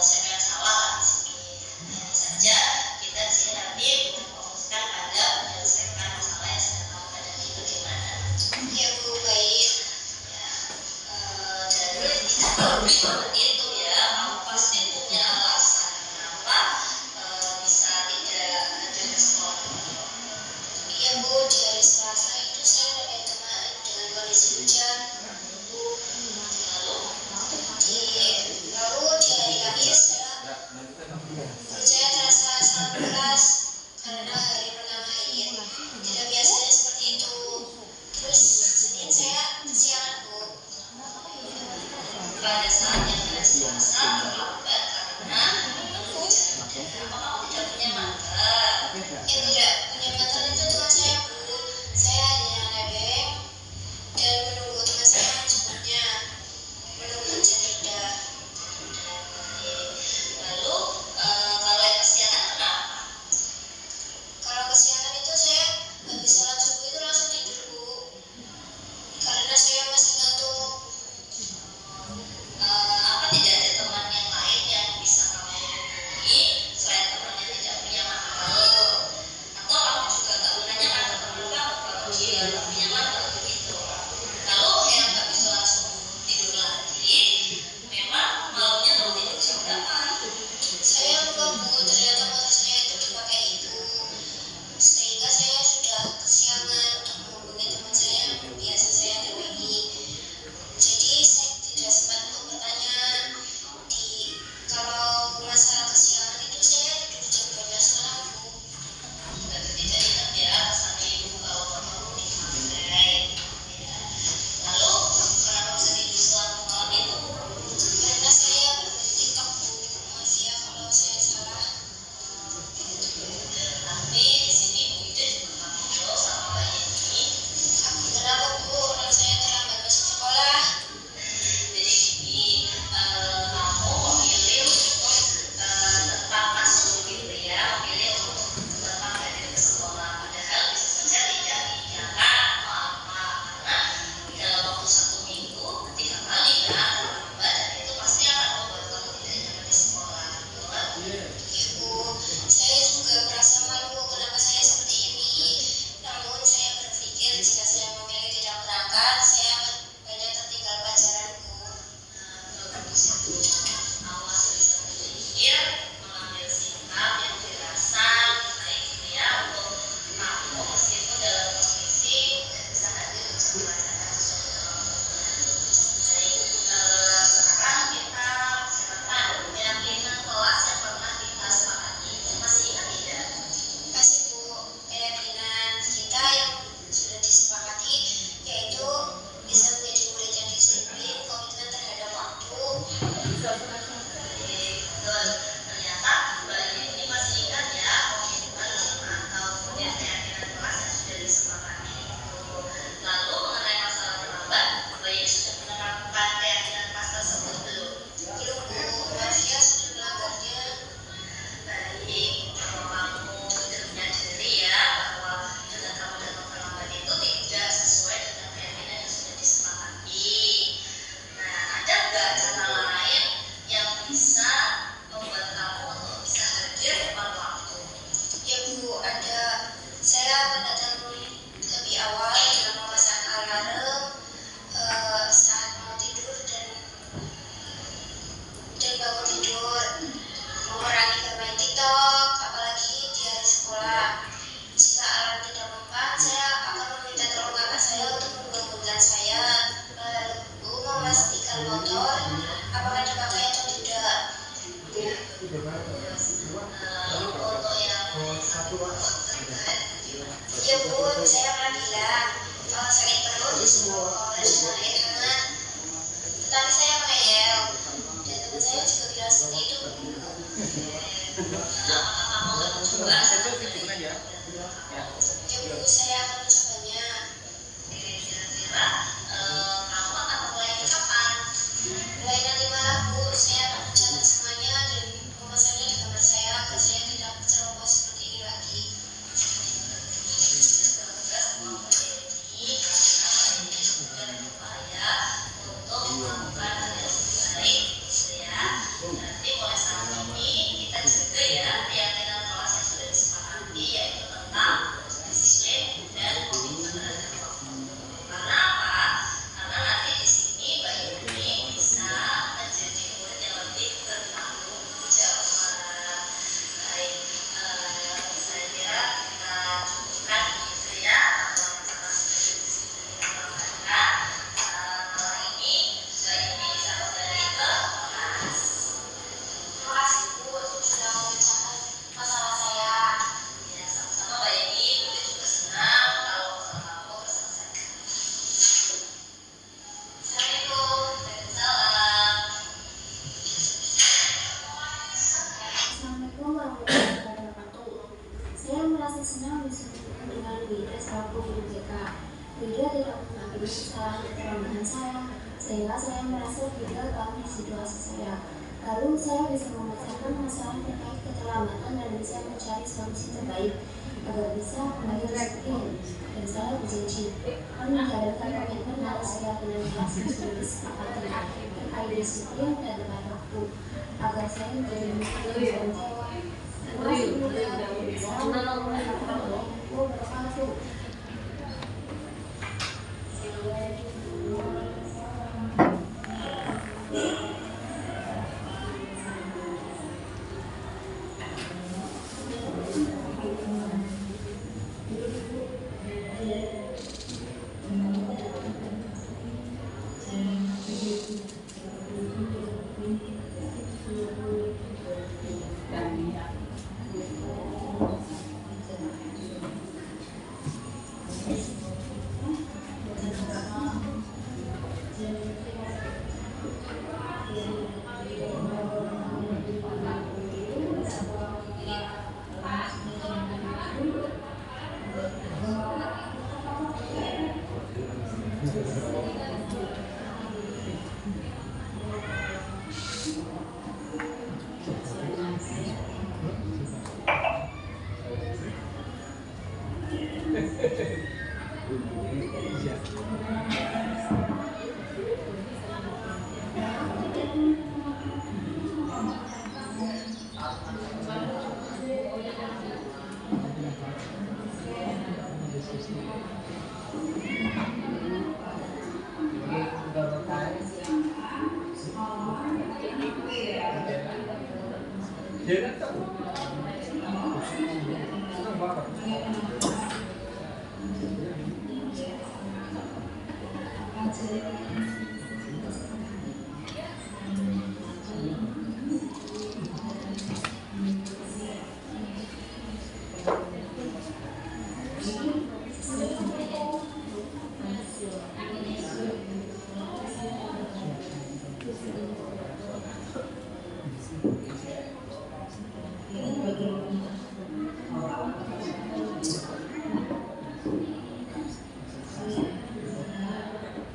saya yang salah lah di sini. Hanya saja kita di sini nanti fokuskan pada menyelesaikan masalah yang sedang kamu hadapi bagaimana. Ya Bu, baik. Ya, dan itu ya, kamu pasti punya alasan kenapa bisa tidak ada ke sekolah. Iya Bu, di hari Selasa itu saya udah dengan kondisi hujan. Lalu di hari Kamis saya terasa sangat keras karena hari pertama haid. Tidak biasanya seperti itu. Terus Senin saya kesiangan Bu. Pada saat yang hari Selasa terlambat karena hujan. Apakah kamu tidak punya mantel? Yang tidak punya mantel itu teman saya Bu. Saya hanya nebeng dan menunggu teman saya menjemputnya. Menunggu hujan reda. Lalu kalau yang kesiangan kenapa? Iya Bu, saya pernah bilang kalau sakit perut disuruh oleh air hangat. Tetapi saya ngeyel dan teman saya juga bilang seperti itu. Apakah kamu akan mencoba? Ya Bu, saya akan mencobanya. Kira-kira kamu akan memulainya kapan? Mulai nanti malam Bu, saya akan mencatat semuanya dan memasangnya di kamar saya agar saya tidak ceroboh seperti ini lagi. Nanti mulai saat ini kita juga ya keyakinan kelas yang sudah disepakati yaitu tentang disiplin dan komitmen. Karena apa? Karena nanti di sini bayi ini bisa menjadi murid yang lebih bertanggung jawab. Baik, saya kira kita cukupkan gitu ya. Karena sudah disebutkan malam ini bayi ini bisa kembali ke kelas. Terima kasih Bu sudah memecahkan masalah saya. Ya sama-sama Mbak Yeni, Bunda juga senang kalau masalah kamu terselesaikan. Assalamualaikum, waalaikumsalam. Assalamualaikum warahmatullahi wabarakatuh. Saya merasa senang bisa bertemu dengan Wida selaku guru BK. Wida tidak mengambil kesalahan keterlambatan saya, sehingga saya merasa Wida tahu situasi saya. Lalu saya bisa memecahkan masalah terkait keterlambatan dan bisa mencari solusi terbaik agar bisa kembali disiplin. Dan saya berjanji akan menjalankan komitmen atas keyakinan kelas yang sudah disepakati terkait disiplin dan tepat waktu agar saya menjadi murid yang bertanggung jawab. Terima kasih Bu. Assalamualaikum warahmatullahi wabarakatuh.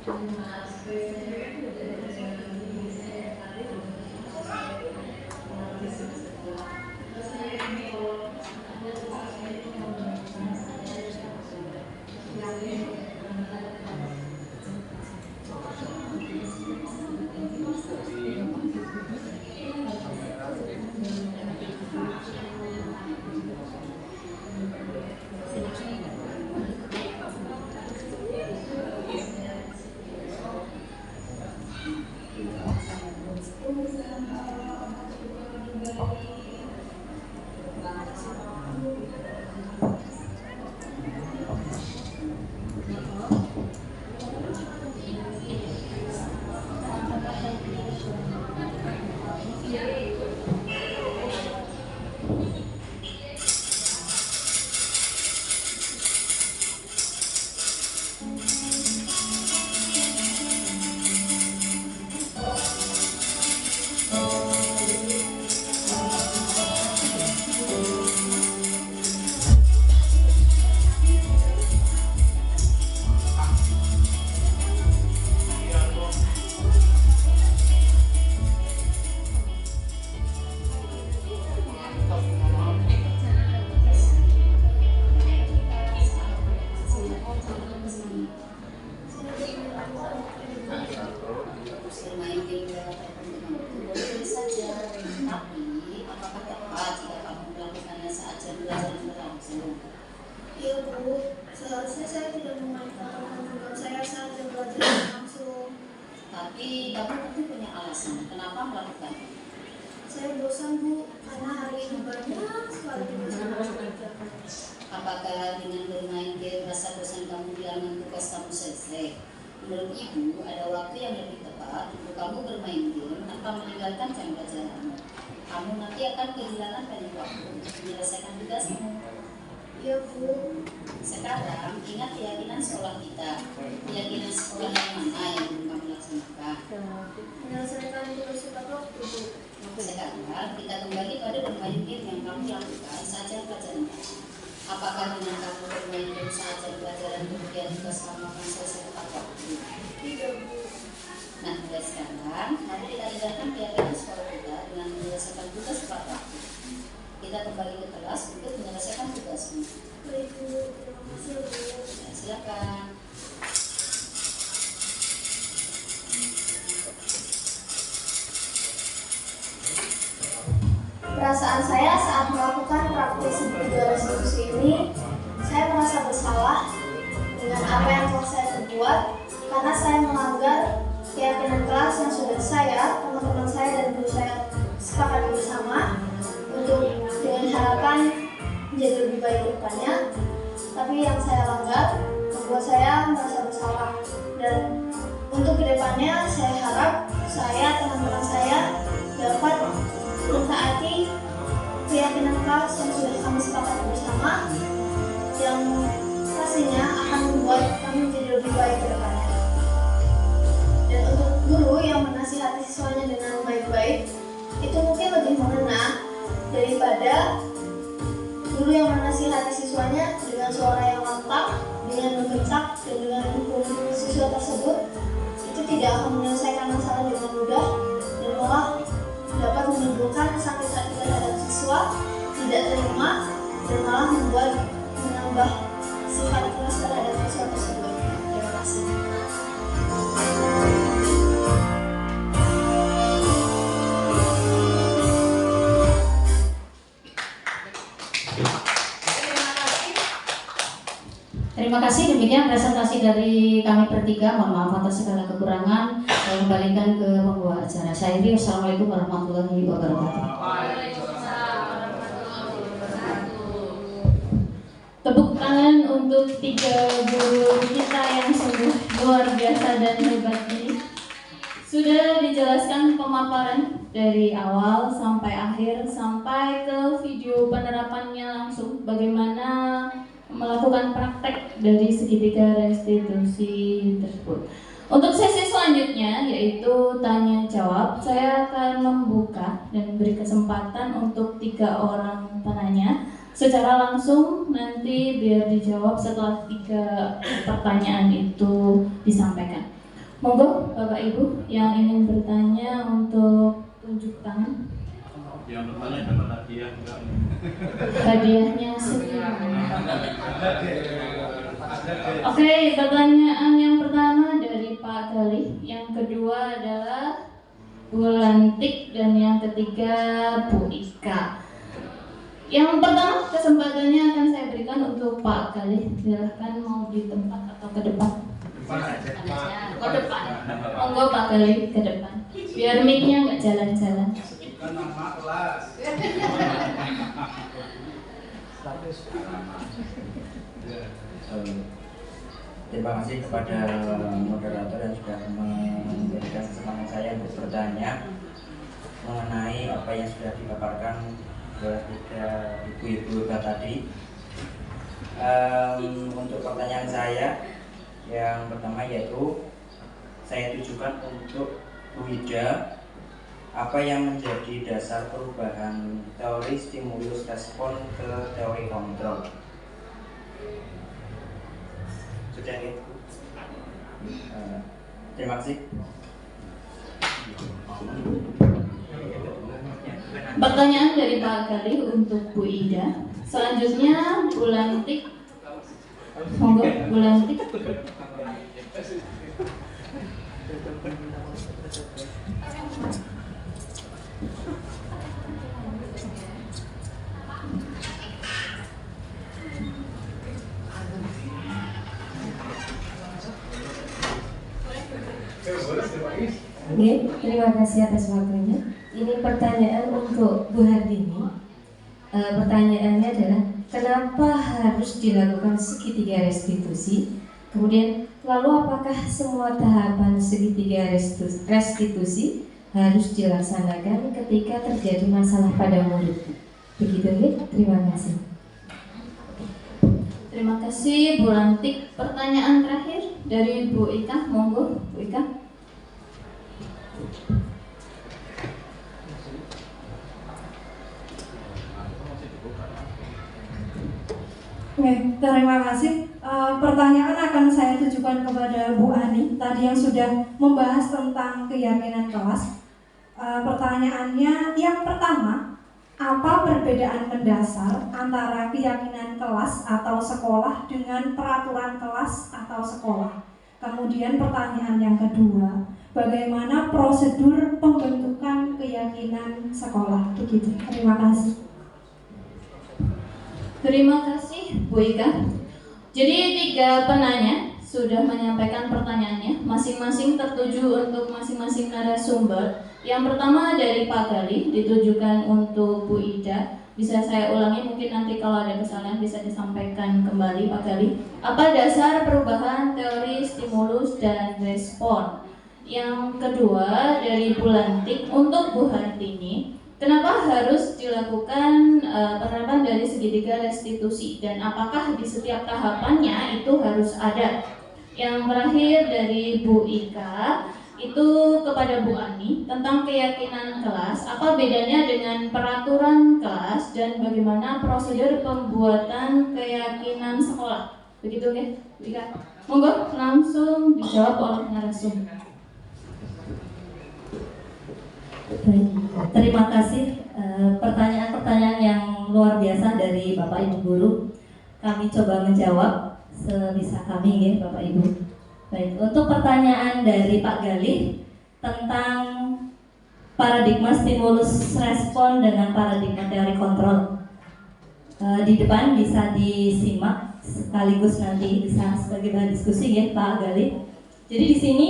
Terima kamu pasti punya alasan kenapa melakukan. Saya bosan Bu, karena hari ini banyak sekali tugas. Apakah dengan bermain game rasa bosan kamu bilangan tugas kamu selesai? Menurut Ibu, ada waktu yang lebih tepat untuk kamu bermain game tanpa meninggalkan jam pelajaranmu. Kamu nanti akan kehilangan banyak waktu untuk menyelesaikan tugasmu. Iya Bu. Sekarang ingat keyakinan sekolah kita. Keyakinan sekolah yang mana yang belum kamu laksanakan? Menyelesaikan tugas tepat waktu Bu. Sekarang kita kembali pada bermain game yang kamu lakukan saat jam pelajaran. Apakah dengan kamu bermain game saat jam pelajaran kemudian tugas kamu akan selesai tepat waktu? Tidak Bu. Nah, mulai sekarang, mari kita tinggalkan keyakinan sekolah kita dengan menyelesaikan tugas tepat waktu. Kita kembali ke kelas untuk menyelesaikan tugasmu. Baik Bu, terima kasih Bu. Ya, silakan. Perasaan saya saat melakukan praktis video restitusi ini, saya merasa bersalah dengan apa yang telah saya perbuat karena saya melanggar keyakinan kelas yang sudah saya, teman-teman saya dan guru saya sepakati bersama untuk dengan harapan menjadi lebih baik ke depannya. Tapi yang saya langgar membuat saya merasa bersalah, dan untuk kedepannya saya harap saya, teman-teman saya dapat mentaati keyakinan kelas yang sudah kami sepakati bersama, yang pastinya akan membuat kami menjadi lebih baik ke depannya. Dan untuk guru yang menasihati siswanya dengan baik-baik, itu mungkin lebih mengena daripada guru yang menasihati siswanya dengan suara yang lantang, dengan membentak dan dengan menghukum siswa tersebut. Itu tidak akan menyelesaikan masalah dengan mudah dan malah dapat menimbulkan sakit hati terhadap siswa, tidak terima, dan malah membuat menambah sifat keras terhadap siswa tersebut. Terima kasih. Terima kasih, demikian presentasi dari kami bertiga. Mohon maaf atas segala kekurangan. Saya kembalikan ke pembawa acara. Saya Iri, Wassalamualaikum warahmatullahi wabarakatuh. Tepuk tangan untuk 3 guru kita yang sungguh luar biasa dan hebat ini. Sudah dijelaskan pemaparan dari awal sampai akhir, sampai ke video penerapannya langsung, bagaimana melakukan praktek dari segitiga restitusi tersebut. Untuk sesi selanjutnya yaitu tanya jawab, saya akan membuka dan beri kesempatan untuk 3 orang penanya secara langsung, nanti biar dijawab setelah 3 pertanyaan itu disampaikan. Monggo Bapak Ibu yang ingin bertanya untuk tunjuk tangan. Yang bertanya dapat hadiah enggak? Hadiahnya sendiri. Oke, pertanyaan yang pertama dari Pak Galih, yang kedua adalah Bu Lantik, dan yang ketiga Bu Ika. Yang pertama kesempatannya akan saya berikan untuk Pak Galih. Silahkan mau di tempat atau ke depan? Ke depan. Monggo Pak Galih ke depan. Biar mic-nya nggak jalan-jalan. Bukan nama kelas. Terima kasih kepada moderator yang sudah memberikan kesempatan saya untuk bertanya mengenai apa yang sudah dipaparkan oleh 3 ibu-ibu tadi. Untuk pertanyaan saya yang pertama yaitu saya tujukan untuk Bu Ida, apa yang menjadi dasar perubahan teori stimulus respon ke teori kontrol? Sudah itu. Terima kasih. Pertanyaan dari Pak Galih untuk Bu Ida. Selanjutnya Bu Lantik. Monggo Bu Lantik. Oke, terima kasih atas waktunya. Ini pertanyaan untuk Bu Hardini. Pertanyaannya adalah kenapa harus dilakukan segitiga restitusi? Kemudian, lalu apakah semua tahapan segitiga restitusi harus dilaksanakan ketika terjadi masalah pada murid? Begitu ya? Terima kasih. Terima kasih Bu Lantik. Pertanyaan terakhir dari Bu Ika, monggo Bu Ika. Oke, terima kasih. Pertanyaan akan saya tujukan kepada Bu Ani tadi yang sudah membahas tentang keyakinan kelas. Pertanyaannya yang pertama, apa perbedaan mendasar antara keyakinan kelas atau sekolah dengan peraturan kelas atau sekolah? Kemudian pertanyaan yang kedua, bagaimana prosedur pembentukan keyakinan sekolah? Begitu. Terima kasih. Terima kasih Bu Ika. Jadi 3 penanya sudah menyampaikan pertanyaannya, masing-masing tertuju untuk masing-masing narasumber. Yang pertama dari Pak Gali ditujukan untuk Bu Ida. Bisa saya ulangi, mungkin nanti kalau ada kesalahan bisa disampaikan kembali Pak Gali. Apa dasar perubahan teori stimulus dan respon? Yang kedua dari Bu Lantik untuk Bu Hartini. Kenapa harus dilakukan penerapan dari segitiga restitusi dan apakah di setiap tahapannya itu harus ada? Yang terakhir dari Bu Ika itu kepada Bu Ani tentang keyakinan kelas, apa bedanya dengan peraturan kelas dan bagaimana prosedur pembuatan keyakinan sekolah? Begitu ya, Bu Ika. Monggo langsung dijawab oleh narasumber. Baik, terima kasih. Pertanyaan-pertanyaan yang luar biasa dari Bapak Ibu Guru. Kami coba menjawab sebisa kami ya Bapak Ibu. Baik, untuk pertanyaan dari Pak Galih tentang paradigma stimulus respon dengan paradigma teori kontrol. Di depan bisa disimak sekaligus nanti bisa sebagai bahan diskusi ya Pak Galih. Jadi di sini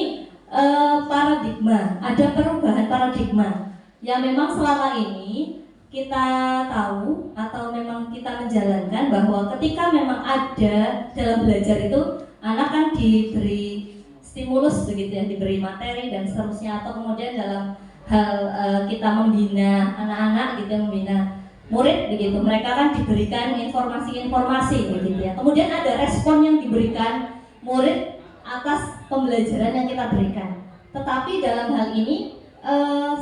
paradigma, ada perubahan paradigma yang memang selama ini kita tahu atau memang kita menjalankan bahwa ketika memang ada dalam belajar itu anak kan diberi stimulus begitu ya, diberi materi dan seterusnya, atau kemudian dalam hal kita membina anak-anak gitu, membina murid begitu, mereka kan diberikan informasi-informasi begitu ya, kemudian ada respon yang diberikan murid atas pembelajaran yang kita berikan. Tetapi dalam hal ini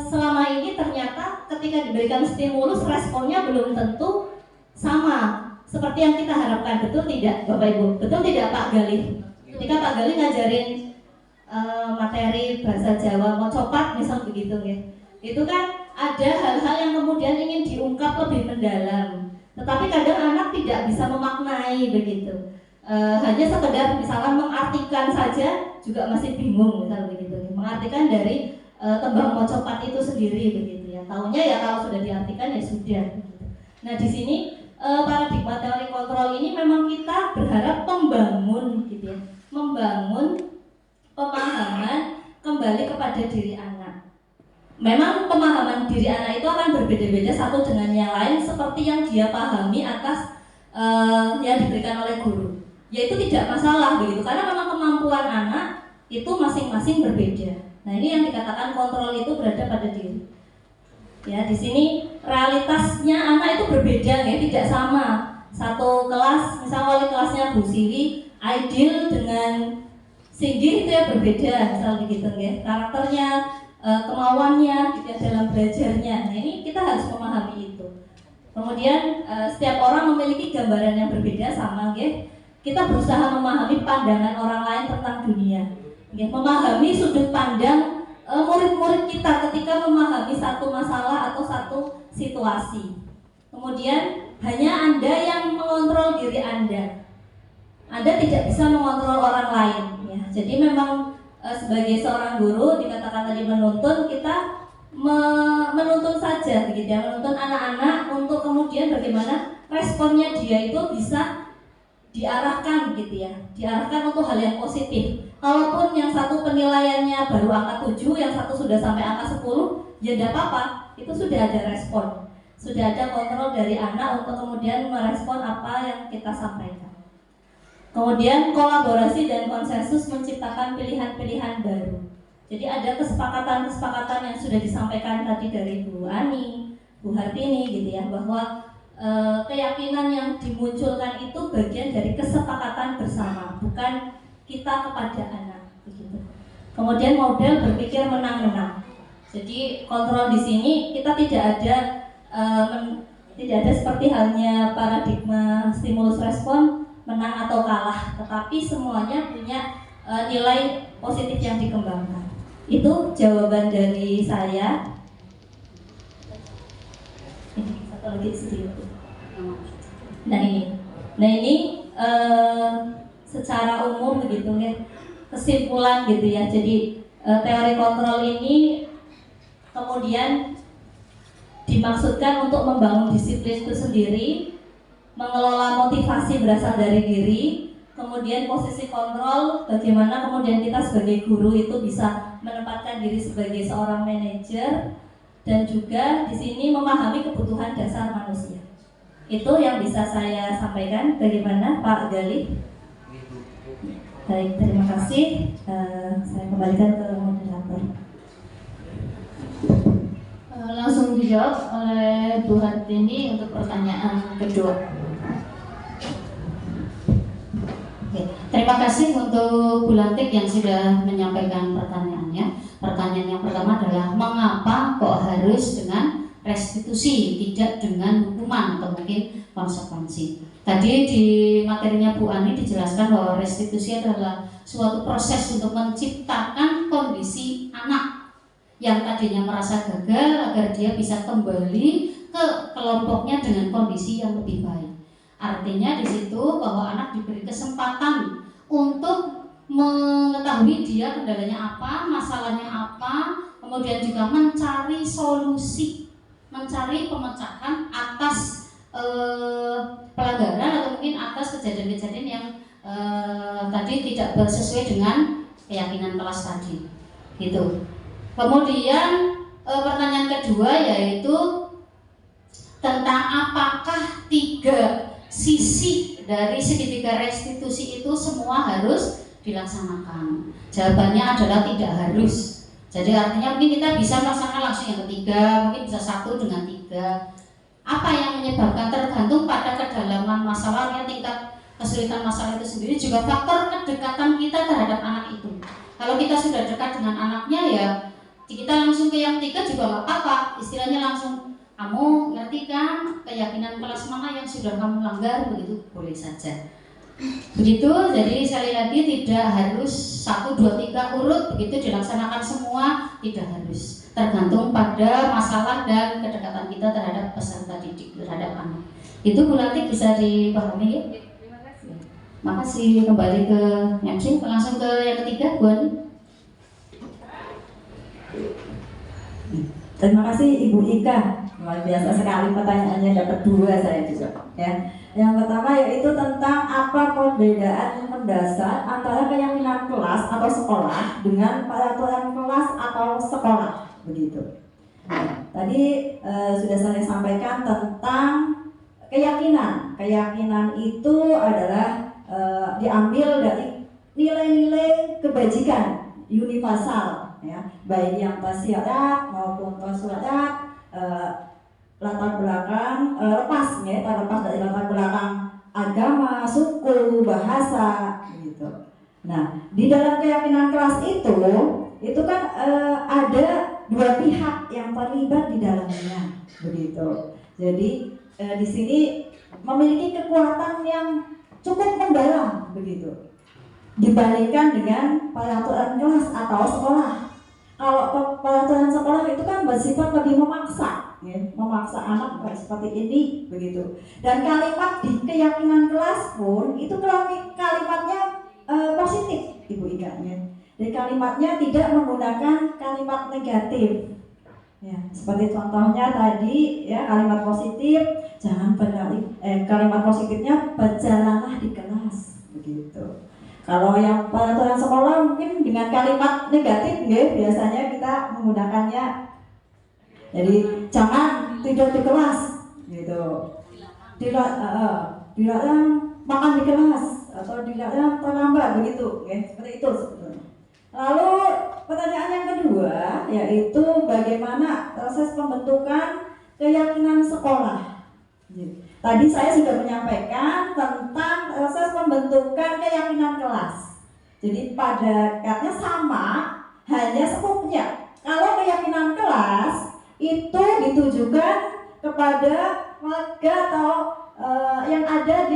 selama ini ternyata ketika diberikan stimulus responnya belum tentu sama seperti yang kita harapkan. Betul tidak Bapak Ibu? Betul tidak Pak Galih? Ketika Pak Galih ngajarin materi bahasa Jawa mau copat misal begitu ya, itu kan ada hal-hal yang kemudian ingin diungkap lebih mendalam, tetapi kadang anak tidak bisa memaknai begitu. Hanya sekedar misalkan mengartikan saja juga masih bingung misal begitu, mengartikan dari tembang mocopat itu sendiri begitu ya, taunya ya kalau sudah diartikan ya sudah begitu. Nah di sini paradigma teori kontrol ini memang kita berharap membangun gitu ya, membangun pemahaman kembali kepada diri anak. Memang pemahaman diri anak itu akan berbeda-beda satu dengan yang lain seperti yang dia pahami atas yang diberikan oleh guru. Ya itu tidak masalah begitu, karena memang kemampuan anak itu masing-masing berbeda. Nah ini yang dikatakan kontrol itu berada pada diri. Ya di sini realitasnya anak itu berbeda ya, tidak sama. Satu kelas, misal wali kelasnya Bu Siwi, Aidil dengan Singgih itu ya berbeda, misal begitu ya. Karakternya, kemauannya gitu ya, dalam belajarnya. Nah ini kita harus memahami itu. Kemudian setiap orang memiliki gambaran yang berbeda sama ya. Kita berusaha memahami pandangan orang lain tentang dunia, ya, memahami sudut pandang murid-murid kita ketika memahami satu masalah atau satu situasi. Kemudian hanya Anda yang mengontrol diri Anda. Anda tidak bisa mengontrol orang lain. Ya. Jadi memang sebagai seorang guru dikatakan tadi menuntun, kita menuntun saja, begitu ya, menuntun anak-anak untuk kemudian bagaimana responnya dia itu bisa diarahkan gitu ya, diarahkan untuk hal yang positif. Kalaupun yang satu penilaiannya baru angka 7, yang satu sudah sampai angka 10, ya tidak apa-apa, itu sudah ada respon, sudah ada kontrol dari anak untuk kemudian merespon apa yang kita sampaikan. Kemudian kolaborasi dan konsensus menciptakan pilihan-pilihan baru. Jadi ada kesepakatan-kesepakatan yang sudah disampaikan tadi dari Bu Ani, Bu Hartini gitu ya, bahwa keyakinan yang dimunculkan itu bagian dari kesepakatan bersama, bukan kita kepada anak begitu. Kemudian model berpikir menang-menang. Jadi kontrol di sini kita tidak ada seperti halnya paradigma stimulus respon menang atau kalah, tetapi semuanya punya nilai positif yang dikembangkan. Itu jawaban dari saya. Satu lagi sedikit. Nah ini secara umum begitu ya, kesimpulan gitu ya. Jadi teori kontrol ini kemudian dimaksudkan untuk membangun disiplin itu sendiri, mengelola motivasi berasal dari diri, kemudian posisi kontrol, bagaimana kemudian kita sebagai guru itu bisa menempatkan diri sebagai seorang manajer, dan juga di sini memahami kebutuhan dasar manusia. Itu yang bisa saya sampaikan. Bagaimana Pak Galih? Baik, terima kasih. Saya kembalikan ke moderator. Langsung dijawab oleh Bu Hartini untuk pertanyaan kedua. Oke, terima kasih untuk Bu Lantik yang sudah menyampaikan pertanyaannya. Pertanyaan yang pertama adalah mengapa kok harus dengan restitusi, tidak dengan hukuman atau mungkin konsekuensi. Tadi di materinya Bu Ani dijelaskan bahwa restitusi adalah suatu proses untuk menciptakan kondisi anak yang tadinya merasa gagal agar dia bisa kembali ke kelompoknya dengan kondisi yang lebih baik. Artinya di situ bahwa anak diberi kesempatan untuk mengetahui dia kendalanya apa, masalahnya apa, kemudian juga mencari solusi, mencari pemecahan atas pelanggaran atau mungkin atas kejadian-kejadian yang tadi tidak sesuai dengan keyakinan kelas tadi, gitu. Kemudian pertanyaan kedua yaitu tentang apakah 3 sisi dari segitiga restitusi itu semua harus dilaksanakan. Jawabannya adalah tidak harus. Jadi artinya mungkin kita bisa melaksanakan langsung yang ketiga, mungkin bisa 1 dengan 3. Apa yang menyebabkan tergantung pada kedalaman masalahnya, tingkat kesulitan masalah itu sendiri, juga faktor kedekatan kita terhadap anak itu. Kalau kita sudah dekat dengan anaknya ya kita langsung ke yang 3 juga nggak apa-apa, istilahnya langsung kamu ngerti kan keyakinan kelas mana yang sudah kamu langgar, begitu boleh saja. Begitu, jadi sekali lagi tidak harus 1, 2, 3 urut begitu dilaksanakan semua, tidak harus. Tergantung pada masalah dan kedekatan kita terhadap peserta didik, terhadap anak. Itu Bu Lantik bisa dipahami ya? Terima kasih. Makasih, kembali ke MC, langsung ke yang ketiga Bu Ani. Terima kasih Ibu Ika, luar biasa sekali pertanyaannya, dapat 2 saya juga ya. Yang pertama yaitu tentang apa perbedaan mendasar antara keyakinan kelas atau sekolah dengan peraturan kelas atau sekolah, begitu. Nah, tadi sudah saya sampaikan tentang keyakinan. Keyakinan itu adalah diambil dari nilai-nilai kebajikan universal, ya, baik yang bersyarat maupun bersyarat, latar belakang lepas ya, terlepas dari latar belakang agama, suku, bahasa, gitu. Nah, di dalam keyakinan kelas itu kan ada 2 pihak yang terlibat di dalamnya, begitu. Jadi di sini memiliki kekuatan yang cukup mendalam, begitu, dibandingkan dengan peraturan kelas atau sekolah. Kalau peraturan sekolah itu kan bersifat lebih memaksa, ya, memaksa anak seperti ini, begitu. Dan kalimat di keyakinan kelas pun itu kalimatnya positif, Ibu Ika. Jadi kalimatnya tidak menggunakan kalimat negatif, Ya, seperti contohnya tadi ya, kalimat positif jangan kalimat positifnya berjalanlah di kelas begitu. Kalau yang peraturan sekolah mungkin dengan kalimat negatif biasanya kita menggunakannya jadi jangan tidur di kelas gitu. Dilarang makan di kelas atau dilarang terlambat begitu ya, seperti itu sebetulnya. Lalu pertanyaan yang kedua yaitu bagaimana proses pembentukan keyakinan sekolah. Tadi saya sudah menyampaikan tentang proses pembentukan keyakinan kelas. Jadi pada katanya sama, hanya skupnya. Kalau keyakinan kelas itu ditujukan kepada warga atau yang ada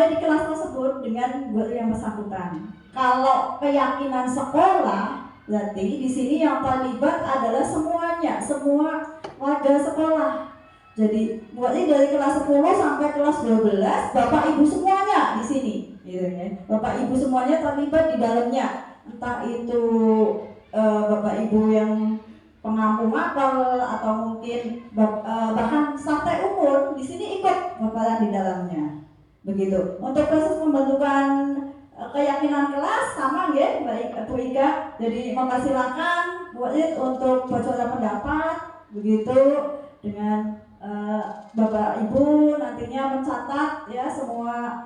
di kelas tersebut dengan guru yang bersangkutan. Kalau keyakinan sekolah, berarti di sini yang terlibat adalah semuanya, semua warga sekolah. Jadi berarti dari kelas 10 sampai kelas 12, Bapak Ibu semuanya di sini, gitu ya. Bapak Ibu semuanya terlibat di dalamnya. Entah itu Bapak Ibu yang pengampu mapel atau mungkin bahkan sampai umur di sini ikut Bapak di dalamnya. Begitu. Untuk proses pembentukan keyakinan kelas sama ya, baik Bu Ika. Jadi mempersilakan Bu Id untuk bersuara pendapat begitu dengan Bapak Ibu nantinya mencatat ya semua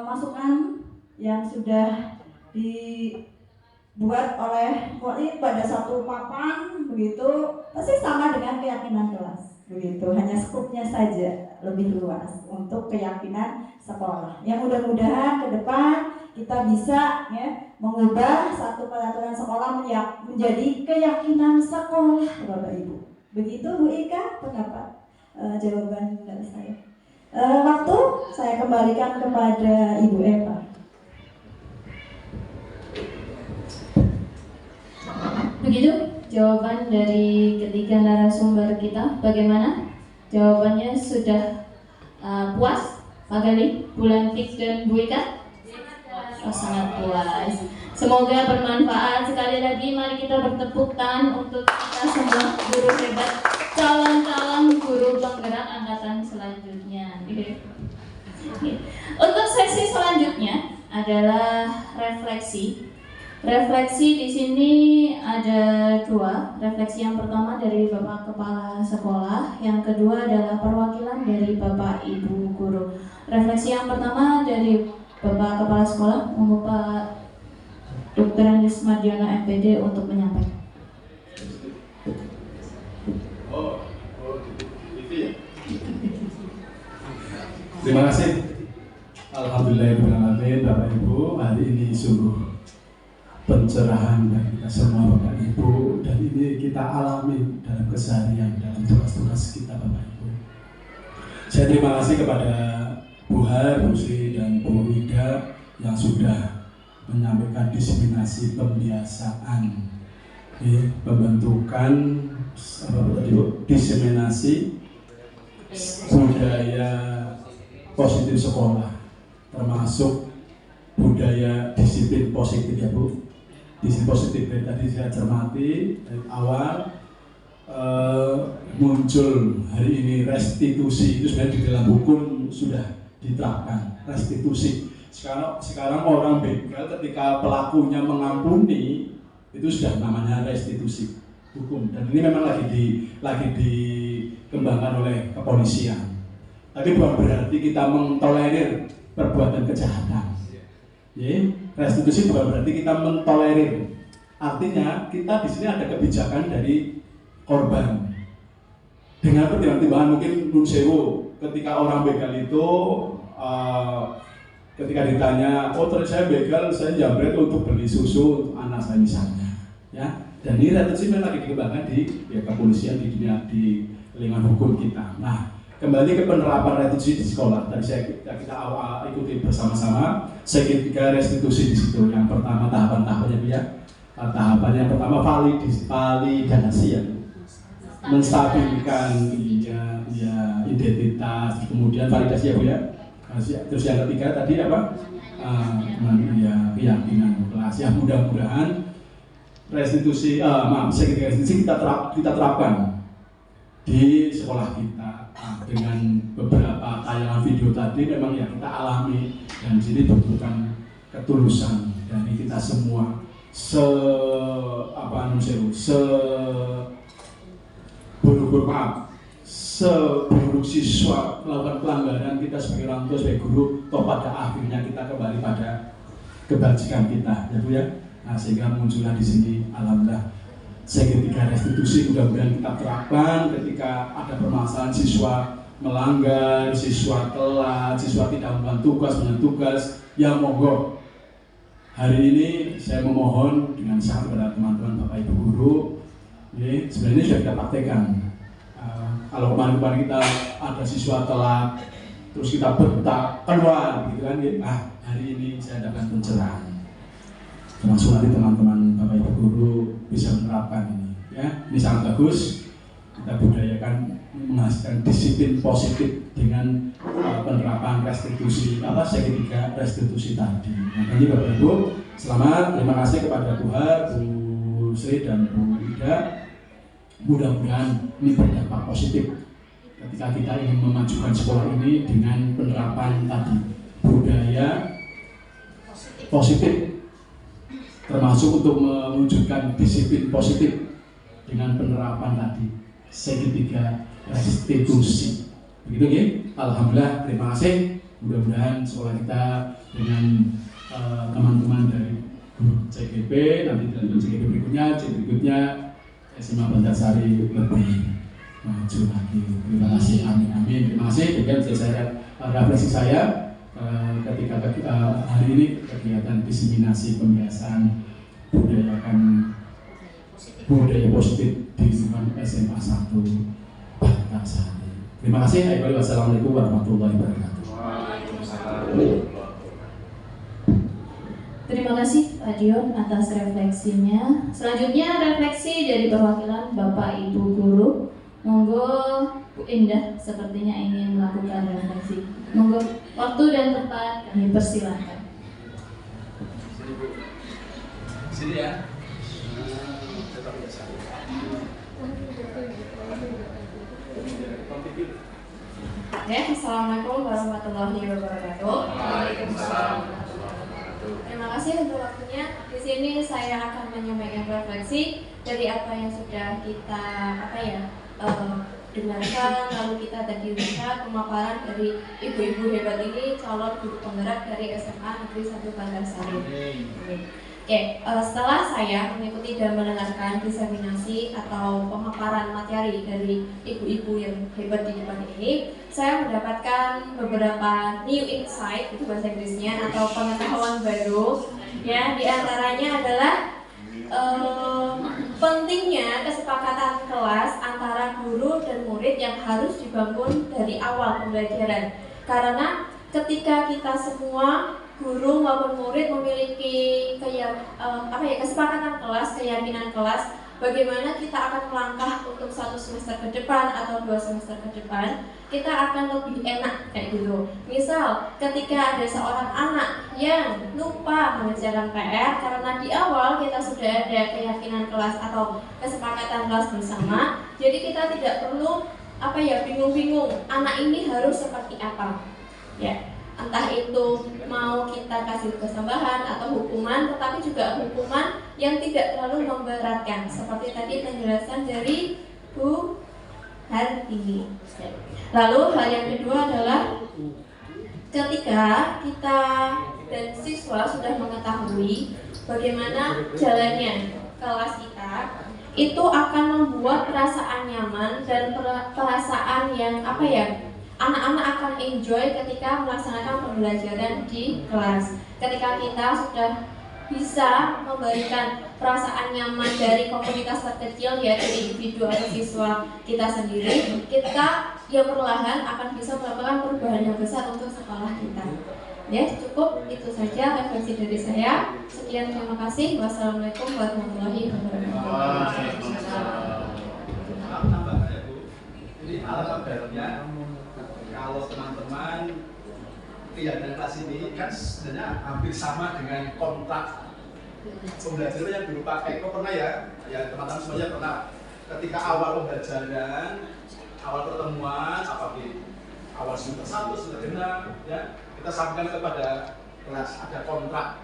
masukan yang sudah dibuat oleh Bu Id pada satu papan begitu, pasti sama dengan keyakinan kelas. Begitu, hanya skupnya saja lebih luas untuk keyakinan sekolah. Yang mudah-mudahan ke depan kita bisa ya mengubah satu peraturan sekolah menjadi keyakinan sekolah, Bapak Ibu. Begitu Bu Ika, pendapat jawaban dari saya. Waktu saya kembalikan kepada Ibu Eva. Begitu jawaban dari ketiga narasumber kita. Bagaimana? Jawabannya sudah puas? Pak Gali, Bu Lantik dan Bu Ika? Oh, sangat puas. Semoga bermanfaat. Sekali lagi mari kita bertepuk tangan untuk kita semua guru hebat, calon-calon guru penggerak angkatan selanjutnya. Untuk sesi selanjutnya adalah refleksi. Refleksi di sini ada dua. Refleksi yang pertama dari Bapak Kepala Sekolah, yang kedua adalah perwakilan dari Bapak Ibu Guru. Refleksi yang pertama dari Bapak Kepala Sekolah, mohon Pak Dr. Andes Mardiono MPD untuk menyampaikan. Terima kasih. Alhamdulillahirrahmanirrahim, Bapak Ibu, hari ini sungguh pencerahan dari kita semua Bapak Ibu, dan ini kita alami dalam keseharian, dalam tugas-tugas kita Bapak Ibu. Saya terima kasih kepada Bu Har, Bu Sri, dan Bu Ida yang sudah menyampaikan diseminasi pembiasaan, pembentukan diseminasi budaya positif sekolah, termasuk budaya disiplin positif ya Bu. Disiplin positif dari tadi saya cermati dari awal muncul hari ini restitusi, itu sebenarnya di dalam hukum sudah diterapkan restitusi. Sekarang orang begal ketika pelakunya mengampuni itu sudah namanya restitusi hukum, dan ini memang lagi dikembangkan oleh kepolisian. Tapi bukan berarti kita mentolerir perbuatan kejahatan. Restitusi bukan berarti kita mentolerir. Artinya kita di sini ada kebijakan dari korban. Dengan pertimbangan mungkin nun sewu, ketika orang begal itu ketika ditanya, oh terus saya begal, saya jambret untuk beli susu untuk anak saya misalnya, ya. Dan ini restitusi memang lagi dikembangkan di kepolisian, di dunia, di lingkungan hukum kita. Nah, kembali ke penerapan restitusi di sekolah. Tadi kita ikuti bersama-sama segitiga restitusi di situ. Yang pertama tahapan-tahapannya ya. Tahapannya yang pertama validasi ya, menstabilkan identitas, kemudian validasi ya Bu ya. Terus yang ketiga tadi apa? Keyakinan kelas. Ya mudah-mudahan restitusi, segitiga restitusi kita terapkan di sekolah kita. Dengan beberapa tayangan video tadi memang ya kita alami, dan sini dibutuhkan ketulusan dari kita semua, seburuk siswa melakukan pelanggaran, kita sebagai orang tua, sebagai guru, toh pada akhirnya kita kembali pada kebajikan kita, ya Bu ya. Nah, sehingga muncullah di sini alhamdulillah segitiga restitusi, mudah-mudahan kita terapkan ketika ada permasalahan siswa melanggar, siswa telat, siswa tidak melakukan tugas, ya monggo. Hari ini saya memohon dengan sangat kepada teman-teman Bapak Ibu guru, ya, sebenarnya sudah kita praktekkan. Kalau kemarin kita ada siswa telat, terus kita bentak keluar, gitu kan? Ya. Hari ini saya dapatkan pencerahan. Termasuk nanti teman-teman Bapak Ibu guru bisa menerapkan ini, ya. Ini sangat bagus. Kita budayakan menghasilkan disiplin positif dengan penerapan restitusi, segitiga restitusi tadi. Makanya Bapak Ibu, selamat, terima kasih kepada Bu Har, Bu Sri dan Bu Ida. Mudah-mudahan ini berdampak positif ketika kita ingin memajukan sekolah ini dengan penerapan tadi budaya positif, termasuk untuk mewujudkan disiplin positif dengan penerapan tadi segitiga restitusi. Begitu ya. Alhamdulillah, terima kasih. Mudah-mudahan sekolah kita dengan teman-teman dari CGP, nanti dalam CGP berikutnya SMA Bantarsari lebih maju lagi. Terima kasih, amin amin. Terima kasih. Demikian saya refleksi saya ketika hari ini kegiatan diseminasi pembiasaan budaya positif di lingkungan SMA 1 Bantarsari. Terima kasih. Wassalamualaikum warahmatullahi wabarakatuh. Terima kasih Pak Dion atas refleksinya. Selanjutnya refleksi dari perwakilan Bapak Ibu guru. Monggo Bu Indah sepertinya ingin melakukan refleksi. Monggo, waktu dan tempat kami persilahkan. Sini ya. Ya, Assalamualaikum warahmatullahi wabarakatuh. Waalaikumsalam. Terima kasih untuk waktunya. Di sini saya akan menyampaikan refleksi dari apa yang sudah kita dengarkan, lalu kita tadi lihat pemaparan dari ibu-ibu hebat ini, calon guru penggerak dari SMA Negeri 1 Bantarsari. Oke, setelah saya mengikuti dan mendengarkan diseminasi atau pemaparan materi dari ibu-ibu yang hebat di depan ini, saya mendapatkan beberapa new insight, itu bahasa Inggrisnya, atau pengetahuan baru. Ya, di antaranya adalah pentingnya kesepakatan kelas antara guru dan murid yang harus dibangun dari awal pembelajaran. Karena ketika kita semua guru maupun murid memiliki kesepakatan kelas, keyakinan kelas, bagaimana kita akan melangkah untuk 1 semester ke depan atau 2 semester ke depan, kita akan lebih enak kayak gitu. Misal, ketika ada seorang anak yang lupa mengerjakan PR karena di awal kita sudah ada keyakinan kelas atau kesepakatan kelas bersama, jadi kita tidak perlu bingung-bingung anak ini harus seperti apa. Ya. Entah itu mau kita kasih kesambahan atau hukuman, tetapi juga hukuman yang tidak terlalu memberatkan, seperti tadi penjelasan dari Bu Hartini. Lalu hal yang kedua adalah ketika kita dan siswa sudah mengetahui bagaimana jalannya kelas kita, itu akan membuat perasaan nyaman dan perasaan yang anak-anak akan enjoy ketika melaksanakan pembelajaran di kelas. Ketika kita sudah bisa memberikan perasaan nyaman dari komunitas terkecil, yaitu individu atau siswa kita sendiri, kita yang perlahan akan bisa melakukan perubahan yang besar untuk sekolah kita. Ya, cukup itu saja refleksi dari saya. Sekian, terima kasih. Wassalamualaikum warahmatullahi wabarakatuh. Ini alangkah baiknya kalau teman-teman lihat dari kelas ini kan sebenarnya hampir sama dengan kontrak Pembelajaran yang dulu pakai itu pernah ya teman-teman semuanya pernah. Ketika awal pembelajaran, awal pertemuan, awal semester 1, semester 6, ya kita sampaikan kepada kelas ada kontrak.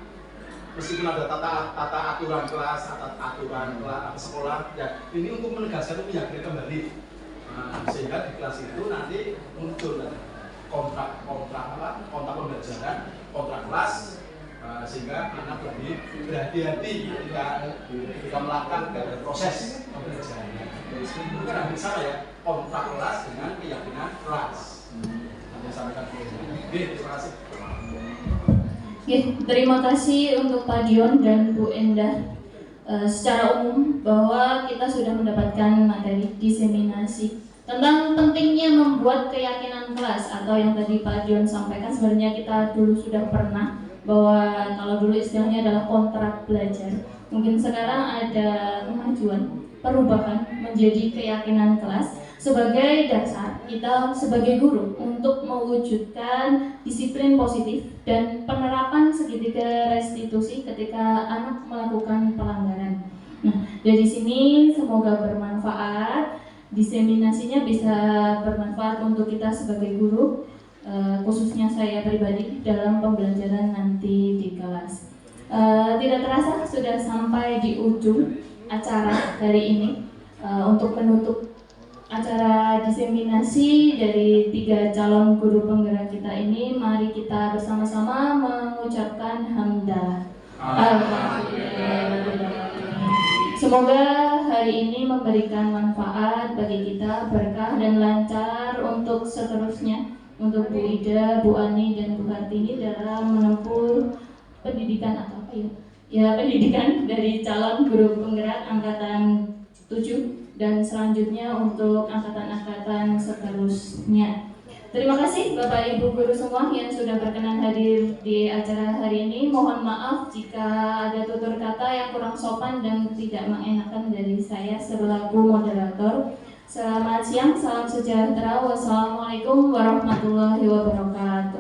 Meskipun ada tata aturan kelas, aturan sekolah, ya ini untuk menegaskan keyakinan kembali. Nah, sehingga di kelas itu nanti muncul kontrak pembelajaran, kontrak kelas, sehingga anak lebih berhati-hati ketika melakukan proses pembelajaran. Itu kan hampir sama ya, kontrak kelas dengan keyakinan kelas. Nanti sampaikan dulu. Terima kasih. Terima kasih untuk Pak Dion dan Bu Endah. Secara umum bahwa kita sudah mendapatkan materi diseminasi tentang pentingnya membuat keyakinan kelas, atau yang tadi Pak Dion sampaikan sebenarnya kita dulu sudah pernah, bahwa kalau dulu istilahnya adalah kontrak belajar. Mungkin sekarang ada kemajuan, perubahan menjadi keyakinan kelas sebagai dasar kita sebagai guru untuk mewujudkan disiplin positif dan penerapan segitiga restitusi ketika anak melakukan pelanggaran. Nah, dari sini semoga bermanfaat, diseminasinya bisa bermanfaat untuk kita sebagai guru, khususnya saya pribadi dalam pembelajaran nanti di kelas. Tidak terasa sudah sampai di ujung acara hari ini. Untuk penutup acara diseminasi dari 3 calon guru penggerak kita ini, mari kita bersama-sama mengucapkan hamdalah. Semoga hari ini memberikan manfaat bagi kita, berkah dan lancar untuk seterusnya, untuk Bu Ida, Bu Ani dan Bu Hartini dalam menempuh pendidikan atau apa ya pendidikan dari calon guru penggerak angkatan 7 dan selanjutnya untuk angkatan-angkatan seterusnya. Terima kasih Bapak Ibu guru semua yang sudah berkenan hadir di acara hari ini. Mohon maaf jika ada tutur kata yang kurang sopan dan tidak mengenakan dari saya selaku moderator. Selamat siang, salam sejahtera, wassalamualaikum warahmatullahi wabarakatuh.